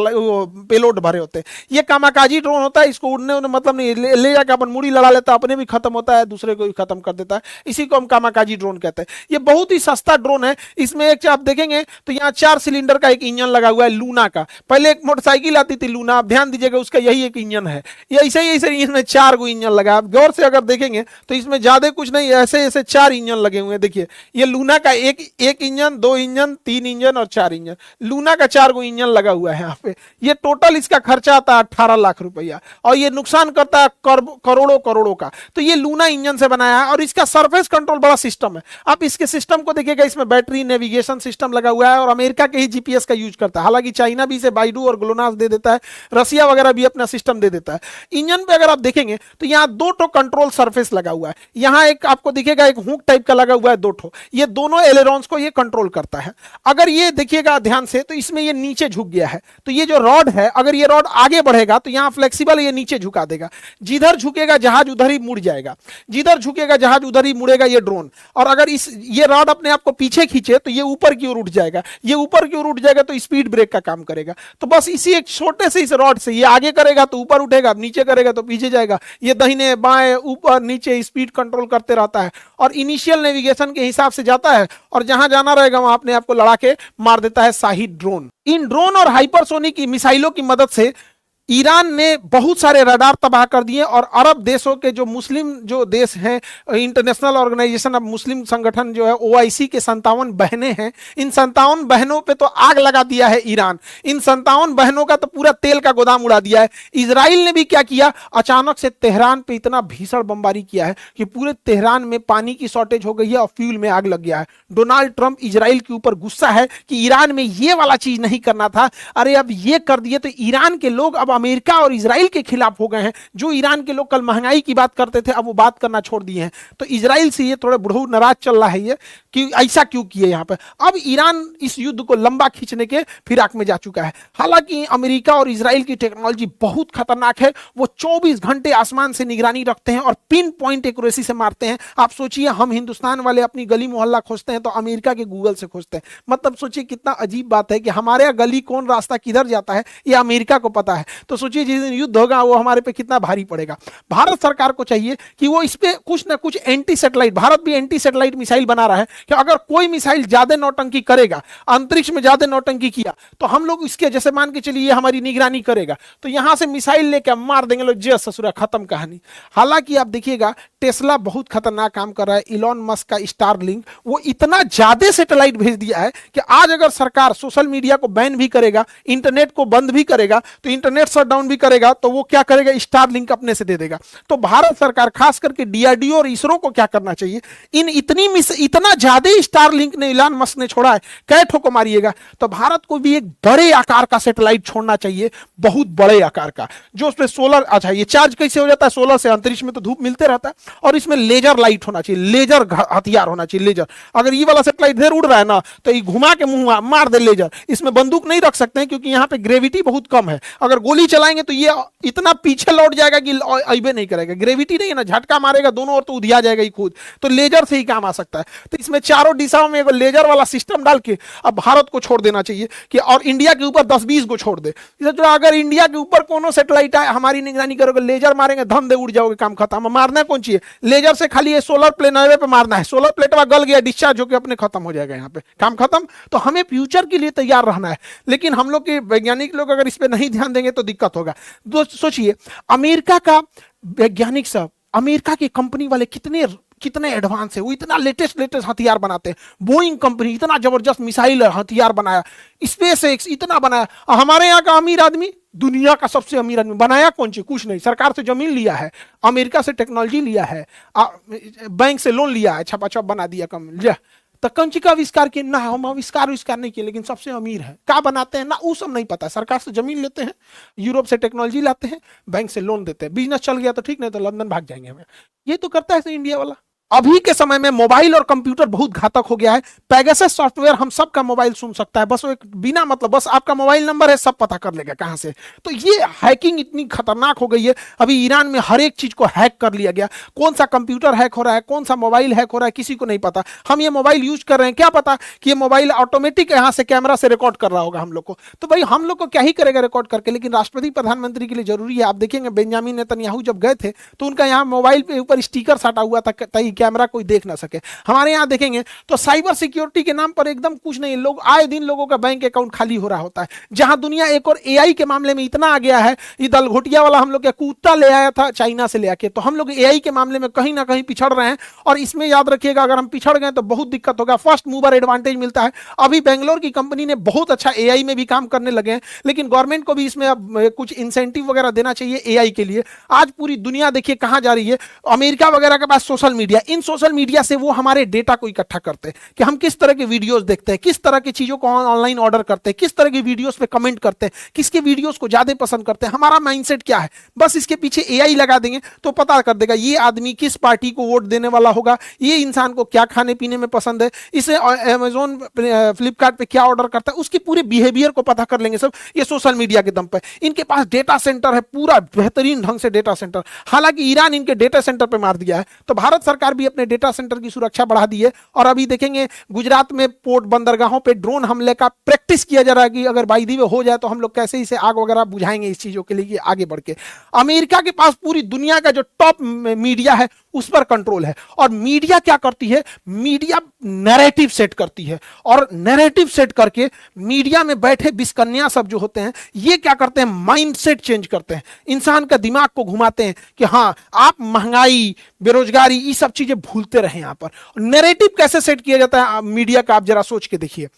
पेलोड भरे होते हैं। ये कामाकाजी ड्रोन होता है, इसको उड़ने मतलब नहीं, ले जाकर अपन मुड़ी लड़ा लेता है, अपने भी खत्म होता है, दूसरे को भी खत्म कर देता है। इसी को हम कामाकाजी ड्रोन कहते हैं। ये बहुत ही सस्ता ड्रोन है। इसमें एक आप देखेंगे तो यहाँ 4 सिलेंडर का एक इंजन लगा हुआ है लूना का। पहले एक मोटरसाइकिल आती थी लूना, आप ध्यान दीजिएगा, उसका यही एक इंजन है। ये ऐसे ही इसमें 4 गो इंजन लगा। आप गौर से अगर देखेंगे तो इसमें ज्यादा कुछ नहीं, ऐसे ऐसे 4 इंजन लगे हुए हैं। देखिए ये लूना का एक इंजन, 2 इंजन, 3 इंजन और 4 इंजन, लूना का 4 गो इंजन लगा हुआ है यहाँ पे। ये टोटल इसका खर्चा आता है 18 लाख रुपया, और ये नुकसान करता है करोड़ों करोड़ों का। तो ये लूना इंजन से बनाया है, और इसका सरफेस कंट्रोल बड़ा सिस्टम है। आप इसके सिस्टम को देखिएगा, इसमें बैटरी नेविगेशन सिस्टम लगा हुआ है, और अमेरिका के ही जीपीएस का यूज करता है। हालांकि चाइना भी इसे बाइडू और ग्लोनास दे देता है, रसिया वगैरह भी अपना सिस्टम दे देता है। इंजन पे अगर आप देखेंगे तो यहाँ 2 ठो कंट्रोल सरफेस लगा हुआ है। यहाँ एक आपको दिखेगा एक हुक टाइप का लगा हुआ है 2 ठो, ये दोनों एलेरॉन्स को ये कंट्रोल करता है। अगर ये देखिएगा ध्यान से तो इसमें ये नीचे झुक गया है, तो ये जो रॉड है अगर ये रॉड आगे बढ़ेगा तो यहाँ फ्लेक्सिबल, ये नीचे झुका देगा, जिधर झुकेगा जहाज उधर ही मुड़ जाएगा, जिधर झुकेगा जहाज उधर ही मुड़ेगा ये ड्रोन। और अगर ये रॉड अपने आप को पीछे खींचे तो ये ऊपर की ओर उठ जाएगा, ये ऊपर की ओर उठ जाएगा तो स्पीड ब्रेक का काम करेगा। तो बस इसी एक छोटे से इस रॉड से ये आगे करेगा तो ऊपर उठेगा, नीचे करेगा तो पीछे जाएगा, ये दाहिने बाएं ऊपर नीचे स्पीड कंट्रोल करते रहता है और इनिशियल नेविगेशन के हिसाब से जाता है और जहां जाना रहेगा वहां अपने आप को लड़ा के मार देता है शाही ड्रोन। इन ड्रोन और हाइपरसोनिक मिसाइलों की मदद से ईरान ने बहुत सारे रडार तबाह कर दिए और अरब देशों के जो मुस्लिम जो देश हैं, इंटरनेशनल ऑर्गेनाइजेशन ऑफ मुस्लिम संगठन जो है ओआईसी के 57 बहनें हैं, इन 57 बहनों पे तो आग लगा दिया है ईरान। इन 57 बहनों का तो पूरा तेल का गोदाम उड़ा दिया है। इजराइल ने भी क्या किया, अचानक से तेहरान पे इतना भीषण बमबारी किया है कि पूरे तेहरान में पानी की शॉर्टेज हो गई है और फ्यूल में आग लग गया है। डोनाल्ड ट्रंप इजराइल के ऊपर गुस्सा है कि ईरान में ये वाला चीज नहीं करना था, अरे अब ये कर दिए तो ईरान के लोग अब अमेरिका और इजराइल के खिलाफ हो गए हैं। जो ईरान के लोग कल महंगाई की बात करते थे अब वो बात करना छोड़ दिए हैं। तो इजराइल से ये थोड़े बुढ़ऊ नाराज चल रहा है ये कि ऐसा क्यों किए यहाँ पे। अब ईरान इस युद्ध को लंबा खींचने के फिराक में जा चुका है। हालांकि अमेरिका और इजराइल की टेक्नोलॉजी बहुत खतरनाक है, वो 24 घंटे आसमान से निगरानी रखते हैं और पिन पॉइंट एक्यूरेसी से मारते हैं। आप सोचिए हम हिंदुस्तान वाले अपनी गली मोहल्ला खोजते हैं तो अमेरिका के गूगल से खोजते हैं। मतलब सोचिए कितना अजीब बात है कि हमारे यहाँ गली कौन रास्ता किधर जाता है ये अमेरिका को पता है। तो सोचिए जिस दिन युद्ध होगा वो हमारे पे कितना भारी पड़ेगा। भारत सरकार को चाहिए कि वो इस पे कुछ ना कुछ एंटी सैटेलाइट, भारत भी एंटी सैटेलाइट मिसाइल बना रहा है कि अगर कोई मिसाइल ज्यादा नौटंकी करेगा, अंतरिक्ष में ज्यादा नौटंकी किया तो हम लोग इसके जैसे मान के चलिए हमारी निगरानी करेगा तो यहां से मिसाइल लेकर मार देंगे लोग, जय ससुरा खत्म कहानी। हालांकि आप देखिएगा टेस्ला बहुत खतरनाक काम कर रहा है। इलॉन मस्क का स्टारलिंक वो इतना ज्यादा सैटेलाइट भेज दिया है कि आज अगर सरकार सोशल मीडिया को बैन भी करेगा, इंटरनेट को बंद भी करेगा, तो इंटरनेट शटडाउन भी करेगा तो वो क्या करेगा, स्टारलिंक अपने से दे देगा। तो भारत सरकार खास करके डीआरडीओ और इसरो को क्या करना चाहिए, इन इतना ज्यादा स्टारलिंक ने इलॉन मस्क ने छोड़ा है, कै ठोको मारिएगा। तो भारत को भी एक बड़े आकार का सैटेलाइट छोड़ना चाहिए, बहुत बड़े आकार का, जो उसमें सोलर, अच्छा ये चार्ज कैसे हो जाता है सोलर से, अंतरिक्ष में तो धूप मिलते रहता है, और इसमें लेजर लाइट होना चाहिए, लेजर हथियार होना चाहिए, लेजर। अगर ये वाला सैटेलाइट इधर उड़ रहा है ना तो ये घुमा के मुंह मार दे लेजर। इसमें बंदूक नहीं रख सकते हैं क्योंकि यहाँ पे ग्रेविटी बहुत कम है, अगर गोली चलाएंगे तो ये इतना पीछे लौट जाएगा कि अइबे नहीं करेगा, ग्रेविटी नहीं है ना, झटका मारेगा दोनों ओर तो उधिया जाएगा ही खुद। तो लेजर से ही काम आ सकता है। तो इसमें चारों दिशाओं में एक लेजर वाला सिस्टम डाल के अब भारत को छोड़ देना चाहिए कि, और इंडिया के ऊपर 10-20 को छोड़ दे। तो अगर इंडिया के ऊपर कोनो सैटेलाइट आए हमारी निगरानी करोगे, लेजर मारेंगे धम दे उड़ जाओगे, काम खत्म। मारना कौन चाहिए, लेजर से खाली ये सोलर प्लेट पे मारना है, सोलर प्लेट गल गया डिस्चार्ज होकर अपने खत्म हो जाएगा, यहाँ पे काम खत्म। तो हमें फ्यूचर के लिए तैयार रहना है, लेकिन हम लोग के वैज्ञानिक लोग अगर इस पे नहीं ध्यान देंगे तो दिक्कत होगा। सोचिए अमेरिका का वैज्ञानिक सब, अमेरिका की कंपनी वाले कितने एडवांस है, वो इतना लेटेस्ट हथियार बनाते हैं। बोइंग कंपनी इतना जबरदस्त मिसाइल हथियार बनाया, स्पेस एक्स इतना बनाया। हमारे यहाँ का अमीर आदमी, दुनिया का सबसे अमीर आदमी, बनाया कौन सी, कुछ नहीं, सरकार से जमीन लिया है, अमेरिका से टेक्नोलॉजी लिया है, बैंक से लोन लिया है, छपा छप बना दिया कम। तो कंची का आविष्कार किए ना, हम आविष्कार नहीं किए, लेकिन सबसे अमीर है, क्या बनाते हैं ना वो सब नहीं पता। सरकार से जमीन लेते हैं, यूरोप से टेक्नोलॉजी लाते हैं, बैंक से लोन देते हैं, बिजनेस चल गया तो ठीक, नहीं तो लंदन भाग जाएंगे हमें। ये तो करता है इंडिया वाला। अभी के समय में मोबाइल और कंप्यूटर बहुत घातक हो गया है। पेगासस सॉफ्टवेयर हम सबका मोबाइल सुन सकता है, बस वो एक बिना मतलब, बस आपका मोबाइल नंबर है सब पता कर लेगा कहां से। तो ये हैकिंग इतनी खतरनाक हो गई है, अभी ईरान में हर एक चीज को हैक कर लिया गया। कौन सा कंप्यूटर हैक हो रहा है, कौन सा मोबाइल हैक हो रहा है, किसी को नहीं पता। हम ये मोबाइल यूज कर रहे हैं, क्या पता कि ये मोबाइल ऑटोमेटिक यहां से कैमरा से रिकॉर्ड कर रहा होगा हम लोग को। तो भाई हम लोग को क्या ही करेगा रिकॉर्ड करके, लेकिन राष्ट्रपति प्रधानमंत्री के लिए जरूरी है। आप देखेंगे बेंजामिन नेतन्याहू जब गए थे तो उनका यहाँ मोबाइल पे ऊपर स्टिकर साटा हुआ था ताकि कैमरा कोई देख ना सके। हमारे यहां देखेंगे तो साइबर सिक्योरिटी के नाम पर एकदम कुछ नहीं, लोग आए दिन लोगों का बैंक अकाउंट खाली हो रहा होता है। जहां दुनिया एक और एआई के मामले में इतना आ गया है, ये दलघोटिया वाला हम लोग का कुत्ता ले आया था चाइना से ले आके, तो हम लोग एआई के मामले में कहीं ना कहीं पिछड़ रहे हैं। और इसमें याद रखिएगा अगर हम पिछड़ गए तो बहुत दिक्कत होगा। फर्स्ट मूवर एडवांटेज मिलता है। अभी बेंगलोर की कंपनी ने बहुत अच्छा एआई में भी काम करने लगे हैं, लेकिन गवर्नमेंट को भी इसमें अब कुछ इंसेंटिव वगैरह देना चाहिए एआई के लिए। आज पूरी दुनिया देखिए कहां जा रही है, अमेरिका वगैरह के पास सोशल मीडिया, इन सोशल मीडिया से वो हमारे डेटा को इकट्ठा करते हैं कि हम किस तरह के वीडियोस देखते हैं, किस तरह की चीजों को ऑनलाइन ऑर्डर करते हैं, किस तरह की वीडियोस पे कमेंट करते हैं, किसके वीडियोस को ज्यादा पसंद करते हैं, हमारा माइंडसेट क्या है। बस इसके पीछे एआई लगा देंगे तो पता कर देगा ये आदमी किस पार्टी को वोट देने वाला होगा, ये इंसान को क्या खाने पीने में पसंद है, इसे अमेजोन फ्लिपकार्ट पे क्या ऑर्डर करता है, उसके पूरे बिहेवियर को पता कर लेंगे सब ये सोशल मीडिया के दम पे। इनके पास डेटा सेंटर है, पूरा बेहतरीन ढंग से डेटा सेंटर। हालांकि ईरान इनके डेटा सेंटर पे मार दिया है, तो भारत सरकार भी अपने डेटा सेंटर की सुरक्षा बढ़ा दी है। और अभी देखेंगे गुजरात में पोर्ट बंदरगाहों पे ड्रोन हमले का प्रैक्टिस किया जा रहा है कि अगर बाई दी वे हो जाए तो हम लोग कैसे इसे आग वगैरह बुझाएंगे इस चीजों के लिए आगे बढ़ के। अमेरिका के पास पूरी दुनिया का जो टॉप मीडिया है उस पर कंट्रोल है। और मीडिया क्या करती है, मीडिया नैरेटिव सेट करती है, और नैरेटिव सेट करके मीडिया में बैठे बिस्कन्या सब जो होते हैं ये क्या करते हैं, माइंडसेट चेंज करते हैं, इंसान का दिमाग को घुमाते हैं कि हाँ आप महंगाई बेरोजगारी ये सब चीजें भूलते रहे। यहां पर नैरेटिव कैसे सेट किया जाता है मीडिया का, आप जरा सोच के देखिए।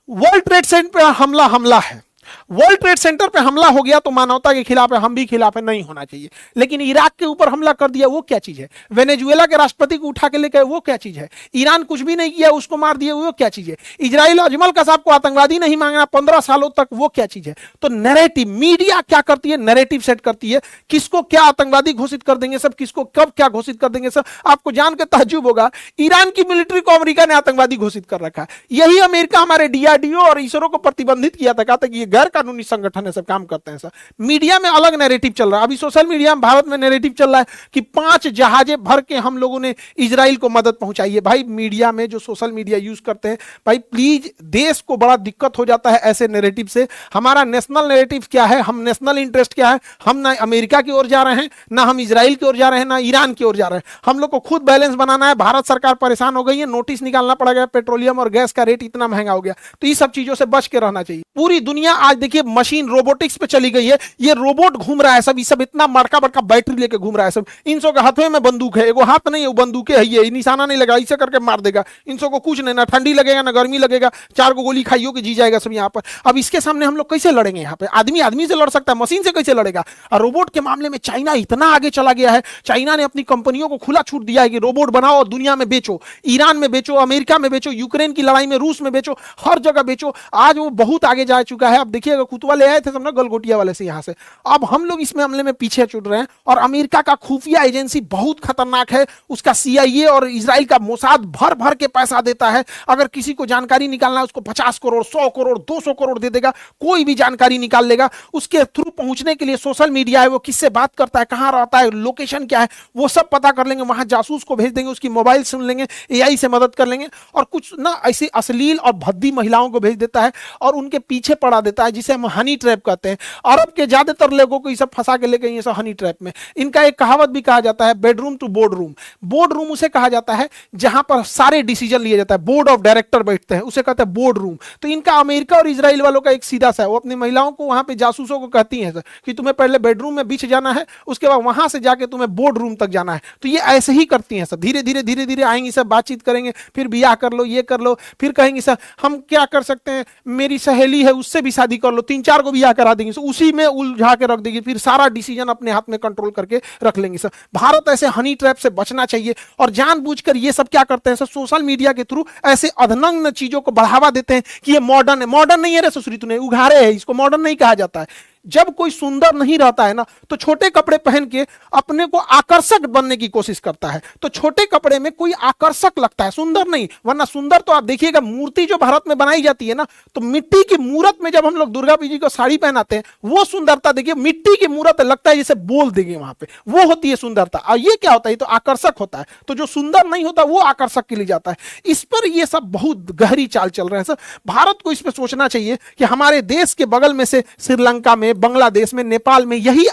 वर्ल्ड ट्रेड सेंटर पर हमला है, वर्ल्ड ट्रेड सेंटर पे हमला हो गया तो मानवता के खिलाफ है, हम भी खिलाफ है, नहीं होना चाहिए। लेकिन इराक के ऊपर हमला कर दिया, वो क्या चीज है? वेनेजुएला के राष्ट्रपति को उठा के लेकर, वो क्या चीज है? ईरान कुछ भी नहीं किया, उसको मार दिया, वो क्या चीज है? इजराइल अजमल कसाब को आतंकवादी नहीं मांगना 15 सालों तक, वो क्या चीज है? तो नैरेटिव, मीडिया क्या करती है, नैरेटिव सेट करती है, किसको क्या आतंकवादी घोषित कर देंगे सब, किसको कब क्या घोषित कर देंगे सब। आपको जानकर ताज्जुब होगा ईरान की मिलिट्री को अमेरिका ने आतंकवादी घोषित कर रखा है। यही अमेरिका हमारे डीआरडीओ और इसरो को प्रतिबंधित किया था, कहा था कि ये गैर कानूनी संगठन है, सब काम करते हैं सर। मीडिया में अलग नैरेटिव चल रहा है। अभी सोशल मीडिया में भारत में नैरेटिव चल रहा है कि 5 जहाजें भर के हम लोगों ने इजराइल को मदद पहुंचाई है। भाई मीडिया में जो सोशल मीडिया यूज करते हैं, भाई प्लीज, देश को बड़ा दिक्कत हो जाता है ऐसे नैरेटिव से। हमारा नेशनल नैरेटिव क्या है, हम नेशनल इंटरेस्ट क्या है, हम ना अमेरिका की ओर जा रहे हैं, ना हम इजराइल की ओर जा रहे हैं, ना ईरान की ओर जा रहे हैं। हम लोग को खुद बैलेंस बनाना है। भारत सरकार परेशान हो गई है, नोटिस निकालना पड़ेगा, पेट्रोलियम और गैस का रेट इतना महंगा हो गया, तो ये सब चीजों से बच के रहना चाहिए। पूरी दुनिया आज देखिए मशीन रोबोटिक्स पे चली गई है। ये रोबोट घूम रहा है सब, ये सब इतना बड़का बड़का बैटरी लेके घूम रहा है सब। इन सब के हाथों में बंदूक है, एगो हाथ नहीं है, वो बंदूकें है, ये निशाना नहीं लगा, इसे करके मार देगा। इन सब को कुछ नहीं, ना ठंडी लगेगा ना गर्मी लगेगा, 4 को गोली खाइयो के जी जाएगा सब यहाँ पर। अब इसके सामने हम लोग कैसे लड़ेंगे? यहाँ पे आदमी आदमी से लड़ सकता है, मशीन से कैसे लड़ेगा? और रोबोट के मामले में चाइना इतना आगे चला गया है, चाइना ने अपनी कंपनियों को खुला छूट दिया है कि रोबोट बनाओ और दुनिया में बेचो, ईरान में बेचो, अमेरिका में बेचो, यूक्रेन की लड़ाई में रूस में बेचो, हर जगह बेचो। आज वो बहुत आगे जा चुका है। अब देखिएगा कुतुआ ले आए थे सब ना गलगोटिया वाले से यहाँ से, अब हम लोग इस मामले में पीछे छूट रहे हैं। और अमेरिका का खुफिया एजेंसी बहुत खतरनाक है, उसका सीआईए और इजराइल का मोसाद भर भर के पैसा देता है। अगर किसी को जानकारी निकालना है उसको 50 करोड़ 100 करोड़ 200 करोड़ दे देगा, कोई भी जानकारी निकाल लेगा। उसके थ्रू पहुंचने के लिए सोशल मीडिया है, वो किससे बात करता है, कहां रहता है, लोकेशन क्या है, वो सब पता कर लेंगे। वहां जासूस को भेज देंगे, उसकी मोबाइल सुन लेंगे, एआई से मदद कर लेंगे। और कुछ ना ऐसी अश्लील और भद्दी महिलाओं को भेज देता है और उनके पीछे पड़ा देता है, जिसे हम हनी ट्रैप कहते हैं। अरब के ज्यादातर लोगों को ये सब फंसा के लेके ये सब हनी ट्रैप में। इनका एक कहावत भी कहा जाता है, bedroom to board room. Board room उसे कहा जाता है जहां पर सारे डिसीजन लिए जाता है, बोर्ड ऑफ डायरेक्टर बैठते हैं, उसे कहते हैं बोर्ड रूम। तो इनका अमेरिका और इजराइल वालों का एक सीधा सा है, वो अपनी महिलाओं को वहां पे जासूसों को कहती हैं कि तुम्हें पहले बेडरूम में बीच जाना है, उसके बाद वहां से जाके तुम्हें बोर्ड रूम तक जाना है। तो ये ऐसे ही करती हैं सब, धीरे धीरे धीरे धीरे आएंगी सब, बातचीत करेंगे, फिर ब्याह कर लो, ये कर लो, फिर कहेंगे सर हम क्या कर सकते हैं, मेरी सहेली है उससे भी शादी कर लो, 3-4 को ब्याह करा देंगे, उसी में उलझा के रख देगी, फिर सारा डिसीजन अपने हाथ में कंट्रोल करके रख लेंगे सर। भारत ऐसे हनी ट्रैप से बचना चाहिए। और जानबूझकर ये सब क्या करते हैं सर, सोशल मीडिया के थ्रू ऐसे अधनंग चीजों को बढ़ावा देते हैं कि ये मॉडर्न है। मॉडर्न नहीं है रे सुश्री, तूने उघारे है, इसको मॉडर्न नहीं कहा जाता है। जब कोई सुंदर नहीं रहता है ना, तो छोटे कपड़े पहन के अपने को आकर्षक बनने की कोशिश करता है। तो छोटे कपड़े में कोई आकर्षक लगता है, सुंदर नहीं। वरना सुंदर तो आप देखिएगा, मूर्ति जो भारत में बनाई जाती है ना, तो मिट्टी की मूर्त में जब हम लोग दुर्गा जी को साड़ी पहनाते हैं, वो सुंदरता देखिए, मिट्टी की मूर्त लगता है जैसे बोल देंगे वहां पे, वो होती है सुंदरता। और ये क्या होता है, तो आकर्षक होता है। तो जो सुंदर नहीं होता वो आकर्षक के लिए जाता है। इस पर ये सब बहुत गहरी चाल चल रहे हैं सर। भारत को इस पर सोचना चाहिए कि हमारे देश के बगल में से श्रीलंका में, बांग्लादेश में, नेपाल में यही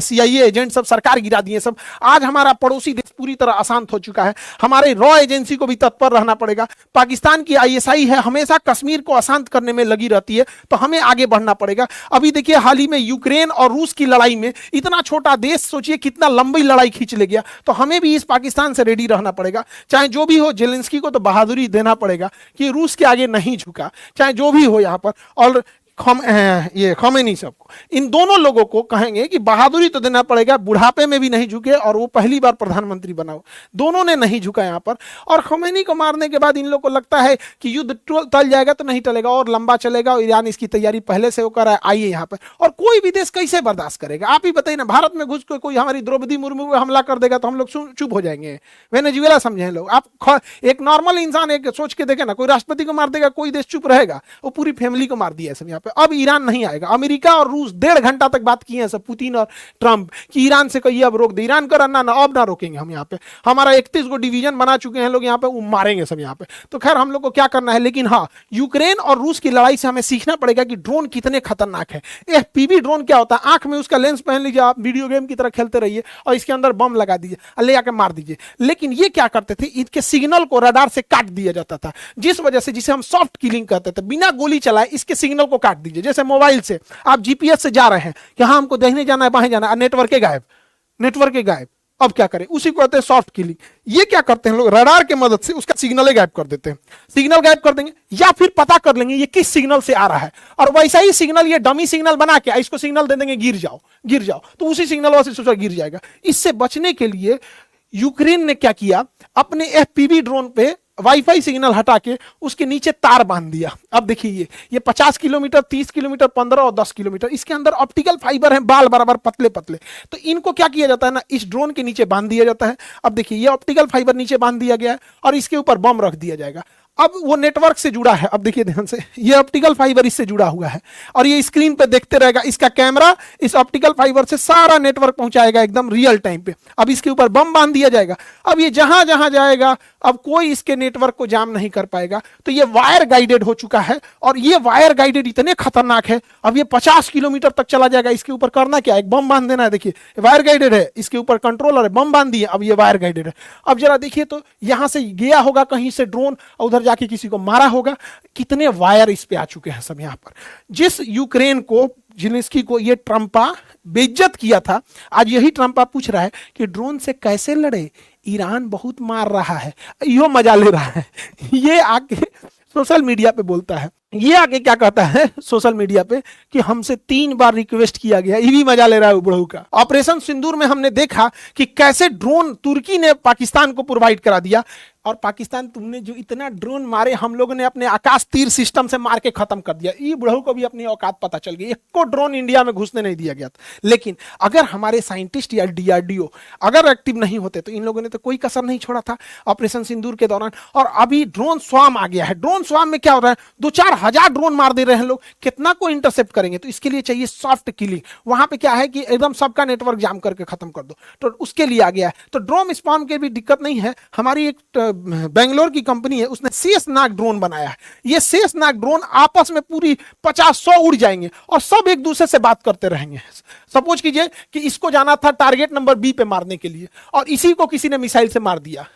सीआईए एजेंट सब सरकार गिरा दिए सब। आज हमारा पड़ोसी देश पूरी तरह अशांत हो चुका है। हमारे रॉ एजेंसी को भी तत्पर रहना पड़ेगा। पाकिस्तान की आईएसआई है, हमेशा कश्मीर को अशांत करने में लगी रहती है, तो हमें आगे बढ़ना पड़ेगा। अभी देखिए हाल ही में यूक्रेन और रूस की लड़ाई में, इतना छोटा देश सोचिए कितना लंबी लड़ाई खींच ले गया। तो हमें भी इस पाकिस्तान से रेडी रहना पड़ेगा। चाहे जो भी हो, जेलेंस्की को तो बहादुरी देना पड़ेगा कि रूस के आगे नहीं झुका, चाहे जो भी हो यहाँ पर। और ये खमेनी सबको, इन दोनों लोगों को कहेंगे कि बहादुरी तो देना पड़ेगा, बुढ़ापे में भी नहीं झुके और वो पहली बार प्रधानमंत्री बना हो, दोनों ने नहीं झुका यहाँ पर। और खमेनी को मारने के बाद इन लोगों को लगता है कि युद्ध टल जाएगा, तो नहीं टलेगा और लंबा चलेगा, और ईरान इसकी तैयारी पहले से होकर आइए यहाँ पर। और कोई भी देश कैसे बर्दाश्त करेगा, आप ही बताइए ना, भारत में घुस के कोई हमारी द्रौपदी मुर्मू पे हमला कर देगा तो हम लोग चुप हो जाएंगे, वेनेजुएला समझे लोग। आप एक नॉर्मल इंसान एक सोच के देखे ना, कोई राष्ट्रपति को मार देगा कोई देश चुप रहेगा, वो पूरी फैमिली को मार दिया है सब यहाँ पे। अब ईरान नहीं आएगा। अमेरिका और रूस 1.5 घंटा तक बात किए हैं सब, पुतिन और ट्रंप, कि ईरान से कहिए अब रोक दे, ईरान कर ना, अब ना रोकेंगे हम यहाँ पे, हमारा 31 को डिवीजन बना चुके हैं लोग यहाँ पे, वो मारेंगे सब यहाँ पे। तो खैर हम लोग को क्या करना है, लेकिन हाँ, यूक्रेन और रूस की लड़ाई से हमें सीखना पड़ेगा कि ड्रोन कितने खतरनाक है। एफपीवी ड्रोन क्या होता है, आंख में उसका लेंस पहन लीजिए, आप वीडियो गेम की तरह खेलते रहिए और इसके अंदर बम लगा दीजिए, ले आके मार दीजिए। लेकिन ये क्या करते थे, इनके सिग्नल को रडार से काट दिया जाता था, जिस वजह से, जिसे हम सॉफ्ट किलिंग कहते थे, बिना गोली चलाए इसके सिग्नल को काट दीजिए। जैसे मोबाइल से आप जीपीएस से जा रहे हैं कि हाँ हमको देखने जाना है, बाहें जाना है, नेटवर्क के गायब, अब क्या करें, उसी को कहते हैं सॉफ्ट किलिंग। ये क्या करते हैं लोग, रडार की मदद से उसका सिग्नल गायब कर देते हैं, सिग्नल गायब कर देंगे, या फिर पता कर लेंगे ये किस सिग्नल से आ रहा है, और वैसा ही सिग्नल, ये डमी सिग्नल बना के इसको सिग्नल दे देंगे, गिर जाओ, तो उसी सिग्नल से सोचा गिर जाएगा। इससे बचने के लिए यूक्रेन ने क्या किया, अपने एफपीवी ड्रोन पे वाईफाई सिग्नल हटा के उसके नीचे तार बांध दिया। अब देखिए ये 50 किलोमीटर, 30 किलोमीटर, 15 और 10 किलोमीटर, इसके अंदर ऑप्टिकल फाइबर है, बाल बराबर पतले पतले। तो इनको क्या किया जाता है ना, इस ड्रोन के नीचे बांध दिया जाता है। अब देखिए ये ऑप्टिकल फाइबर नीचे बांध दिया गया है और इसके ऊपर बम रख दिया जाएगा। अब वो नेटवर्क से जुड़ा है, अब देखिए ध्यान से, ये ऑप्टिकल फाइबर इससे जुड़ा हुआ है और ये स्क्रीन पे देखते रहेगा, इसका कैमरा इस ऑप्टिकल फाइबर से सारा नेटवर्क पहुंचाएगा एकदम रियल टाइम पे। अब इसके ऊपर बम बांध दिया जाएगा, अब ये जहां जहां जाएगा अब कोई इसके नेटवर्क को जाम नहीं कर पाएगा। तो ये वायर गाइडेड हो चुका है, और ये वायर गाइडेड इतने खतरनाक है, अब ये 50 किलोमीटर तक चला जाएगा। इसके ऊपर करना क्या है, एक बम बांध देना है, देखिए वायर गाइडेड है, इसके ऊपर कंट्रोलर है, बम बांध दिए, अब ये वायर गाइडेड है। अब जरा देखिए तो यहां से गया होगा कहीं से ड्रोन, उधर जाके किसी को मारा होगा, कितने वायर इस पे आ चुके हैं सब यहाँ पर। जिस यूक्रेन को, जिलेंस्की को ये ट्रंपा बेइज्जत किया था, आज यही ट्रंपा पूछ रहा है कि ड्रोन से कैसे लड़े, ईरान बहुत मार रहा है, यो मजा ले रहा है। ये आके सोशल मीडिया पे बोलता है, ये आके क्या कहता है सोशल मीडिया पे कि हमसे 3 बार रिक्वेस्ट किया गया, ये भी मजा ले रहा है बुढ़ऊ का। ऑपरेशन सिंदूर में हमने देखा कि कैसे ड्रोन तुर्की ने पाकिस्तान को प्रोवाइड करा दिया, और पाकिस्तान, तुमने जो इतना ड्रोन मारे, हम लोगों ने अपने आकाश तीर सिस्टम से मार के खत्म कर दिया। ये बुढ़ऊ को भी अपनी औकात पता चल गई, एक को ड्रोन इंडिया में घुसने नहीं दिया गया था। लेकिन अगर हमारे साइंटिस्ट या डीआरडीओ अगर एक्टिव नहीं होते तो इन लोगों ने तो कोई कसर नहीं छोड़ा था ऑपरेशन सिंदूर के दौरान। और अभी ड्रोन स्वाम आ गया है, ड्रोन स्वाम में क्या हो रहा है, 2-4 हजार ड्रोन मार दे रहे हैं लोग, कितना को इंटरसेप्ट करेंगे। तो इसके लिए चाहिए सॉफ्ट किलिंग, वहां पे क्या है कि एकदम सबका नेटवर्क जाम करके खत्म कर दो, तो उसके लिए आ गया है। तो ड्रोन स्पॉन के भी दिक्कत नहीं है। हमारी एक बेंगलोर की कंपनी है, उसने शेषनाग ड्रोन बनाया है। ये शेषनाग ड्रोन आपस में पूरी 50-100 उड़ जाएंगे और सब एक दूसरे से बात करते रहेंगे। सपोज कीजिए कि इसको जाना था टारगेट नंबर बी पे मारने के लिए, और इसी को किसी ने मिसाइल से मार दिया,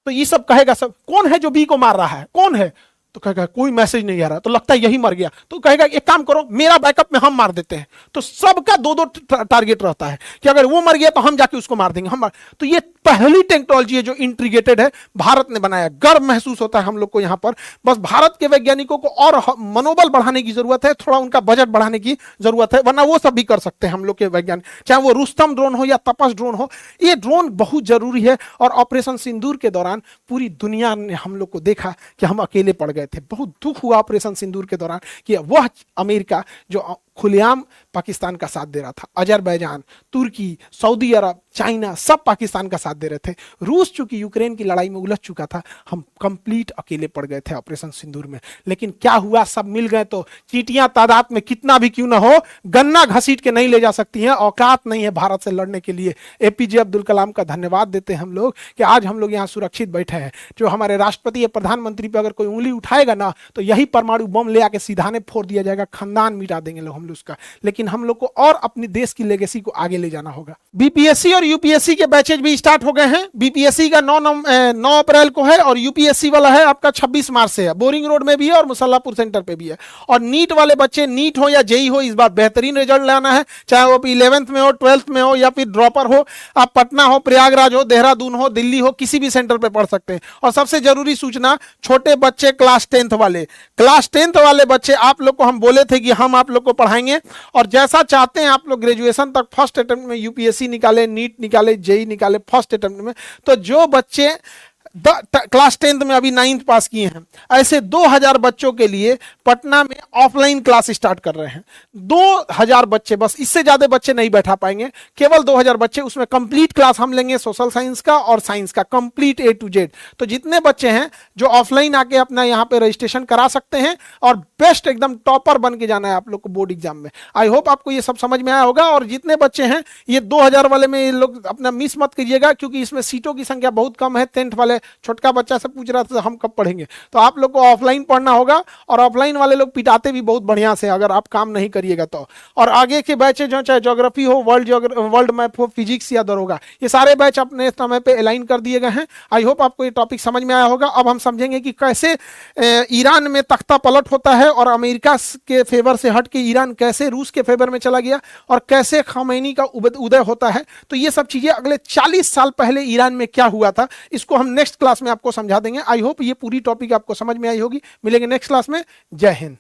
तो ये सब कहेगा, सब कौन है जो बी को मार रहा है, कौन है, तो कहेगा कोई मैसेज नहीं आ रहा, तो लगता है यही मर गया, तो कहेगा एक काम करो मेरा बैकअप में हम मार देते हैं। तो सबका 2-2 टारगेट रहता है कि अगर वो मर गया तो हम जाके उसको मार देंगे, हम तो ये पहली टेक्नोलॉजी है जो इंटीग्रेटेड है, भारत ने बनाया। गर्व महसूस होता है हम लोग को यहाँ पर। बस भारत के वैज्ञानिकों को और मनोबल बढ़ाने की जरूरत है, थोड़ा उनका बजट बढ़ाने की जरूरत है, वरना वो सब भी कर सकते हैं हम लोग के वैज्ञानिक, चाहे वो रुस्तम ड्रोन हो या तपस ड्रोन हो। ये ड्रोन बहुत जरूरी है। और ऑपरेशन सिंदूर के दौरान पूरी दुनिया ने हम लोग को देखा कि हम अकेले पड़ गए थे। बहुत दुख हुआ ऑपरेशन सिंदूर के दौरान कि वह अमेरिका जो खुलेआम पाकिस्तान का साथ दे रहा था, अजरबैजान, तुर्की, सऊदी अरब, चाइना, सब पाकिस्तान का साथ दे रहे थे। रूस चूंकि यूक्रेन की लड़ाई में उलझ चुका था, हम कंप्लीट अकेले पड़ गए थे ऑपरेशन सिंदूर में। लेकिन क्या हुआ, सब मिल गए तो चींटियां तादाद में कितना भी क्यों ना हो, गन्ना घसीट के नहीं ले जा सकती हैं, औकात नहीं है भारत से लड़ने के लिए। एपीजे अब्दुल कलाम का धन्यवाद देते हैं हम लोग कि आज हम लोग यहाँ सुरक्षित बैठे हैं। जो हमारे राष्ट्रपति या प्रधानमंत्री पर अगर कोई उंगली उठाएगा ना, तो यही परमाणु बम ले आके सीधाने फोड़ दिया जाएगा, खानदान मिटा देंगे लोग हम लूज का, लेकिन हम लोग को और अपनी देश की लेगेसी को आगे ले जाना होगा। बीपीएससी और यूपीएससी के बैचेज भी स्टार्ट हो गए हैं। बीपीएससी का 9 अप्रैल को है और यूपीएससी वाला है आपका 26 मार्च से है। बोरिंग रोड में भी है और मुसल्लापुर सेंटर पे भी है। और नीट वाले बच्चे, नीट हो या जेई हो, इस बार बेहतरीन रिजल्ट लाना है, चाहे वो 11th में हो, 12th में हो या फिर ड्रॉपर हो। आप पटना हो, प्रयागराज हो, देहरादून हो, दिल्ली हो, किसी भी सेंटर पे पढ़ सकते हैं। और सबसे जरूरी सूचना, छोटे बच्चे क्लास 10th वाले बच्चे, आप लोग को हम बोले थे कि हम आप लोग को पढ़ाएंगे, और जैसा चाहते हैं आप लोग ग्रेजुएशन तक फर्स्ट अटेम्प्ट में यूपीएससी निकाले, नीट निकाले, जेई निकाले फर्स्ट अटेम्प्ट में। तो जो बच्चे क्लास 10th में अभी 9th पास किए हैं, ऐसे 2000 बच्चों के लिए पटना में ऑफलाइन क्लास स्टार्ट कर रहे हैं। 2000 बच्चे, बस इससे ज्यादा बच्चे नहीं बैठा पाएंगे, केवल 2000 बच्चे। उसमें कंप्लीट क्लास हम लेंगे, सोशल साइंस का और साइंस का कंप्लीट A to Z। तो जितने बच्चे हैं जो ऑफलाइन आके अपना यहाँ पे रजिस्ट्रेशन करा सकते हैं और बेस्ट एकदम टॉपर बन के जाना है आप लोग को बोर्ड एग्जाम में। आई होप आपको ये सब समझ में आया होगा। और जितने बच्चे हैं ये 2000 वाले में, ये लोग अपना मिस मत कीजिएगा, क्योंकि इसमें सीटों की संख्या बहुत कम है। 10th वाले छोटका बच्चा से पूछ रहा था हम कब पढ़ेंगे, तो आप लोग को ऑफलाइन पढ़ना होगा। और ऑफलाइन वाले लोग पिटाते भी बहुत बढ़िया से अगर आप काम नहीं करिएगा तो। और आगे के बैचेज हो, चाहे ज्योग्राफी हो, वर्ल्ड मैप हो, फिजिक्स या दरोगा, ये सारे बैच अपने समय पे अलाइन कर दिए गए हैं। आई होप आपको ये टॉपिक समझ में आया होगा। अब हम समझेंगे कि कैसे ईरान में तख्ता पलट होता है और अमेरिका के फेवर से हट के ईरान कैसे रूस के फेवर में चला गया, और कैसे खमैनी का उदय होता है। तो ये सब चीजें अगले 40 साल पहले ईरान में क्या हुआ था, इसको हम नेक्स्ट क्लास में आपको समझा देंगे। आई होप ये पूरी टॉपिक आपको समझ में आई होगी। मिलेंगे नेक्स्ट क्लास में। जय हिंद।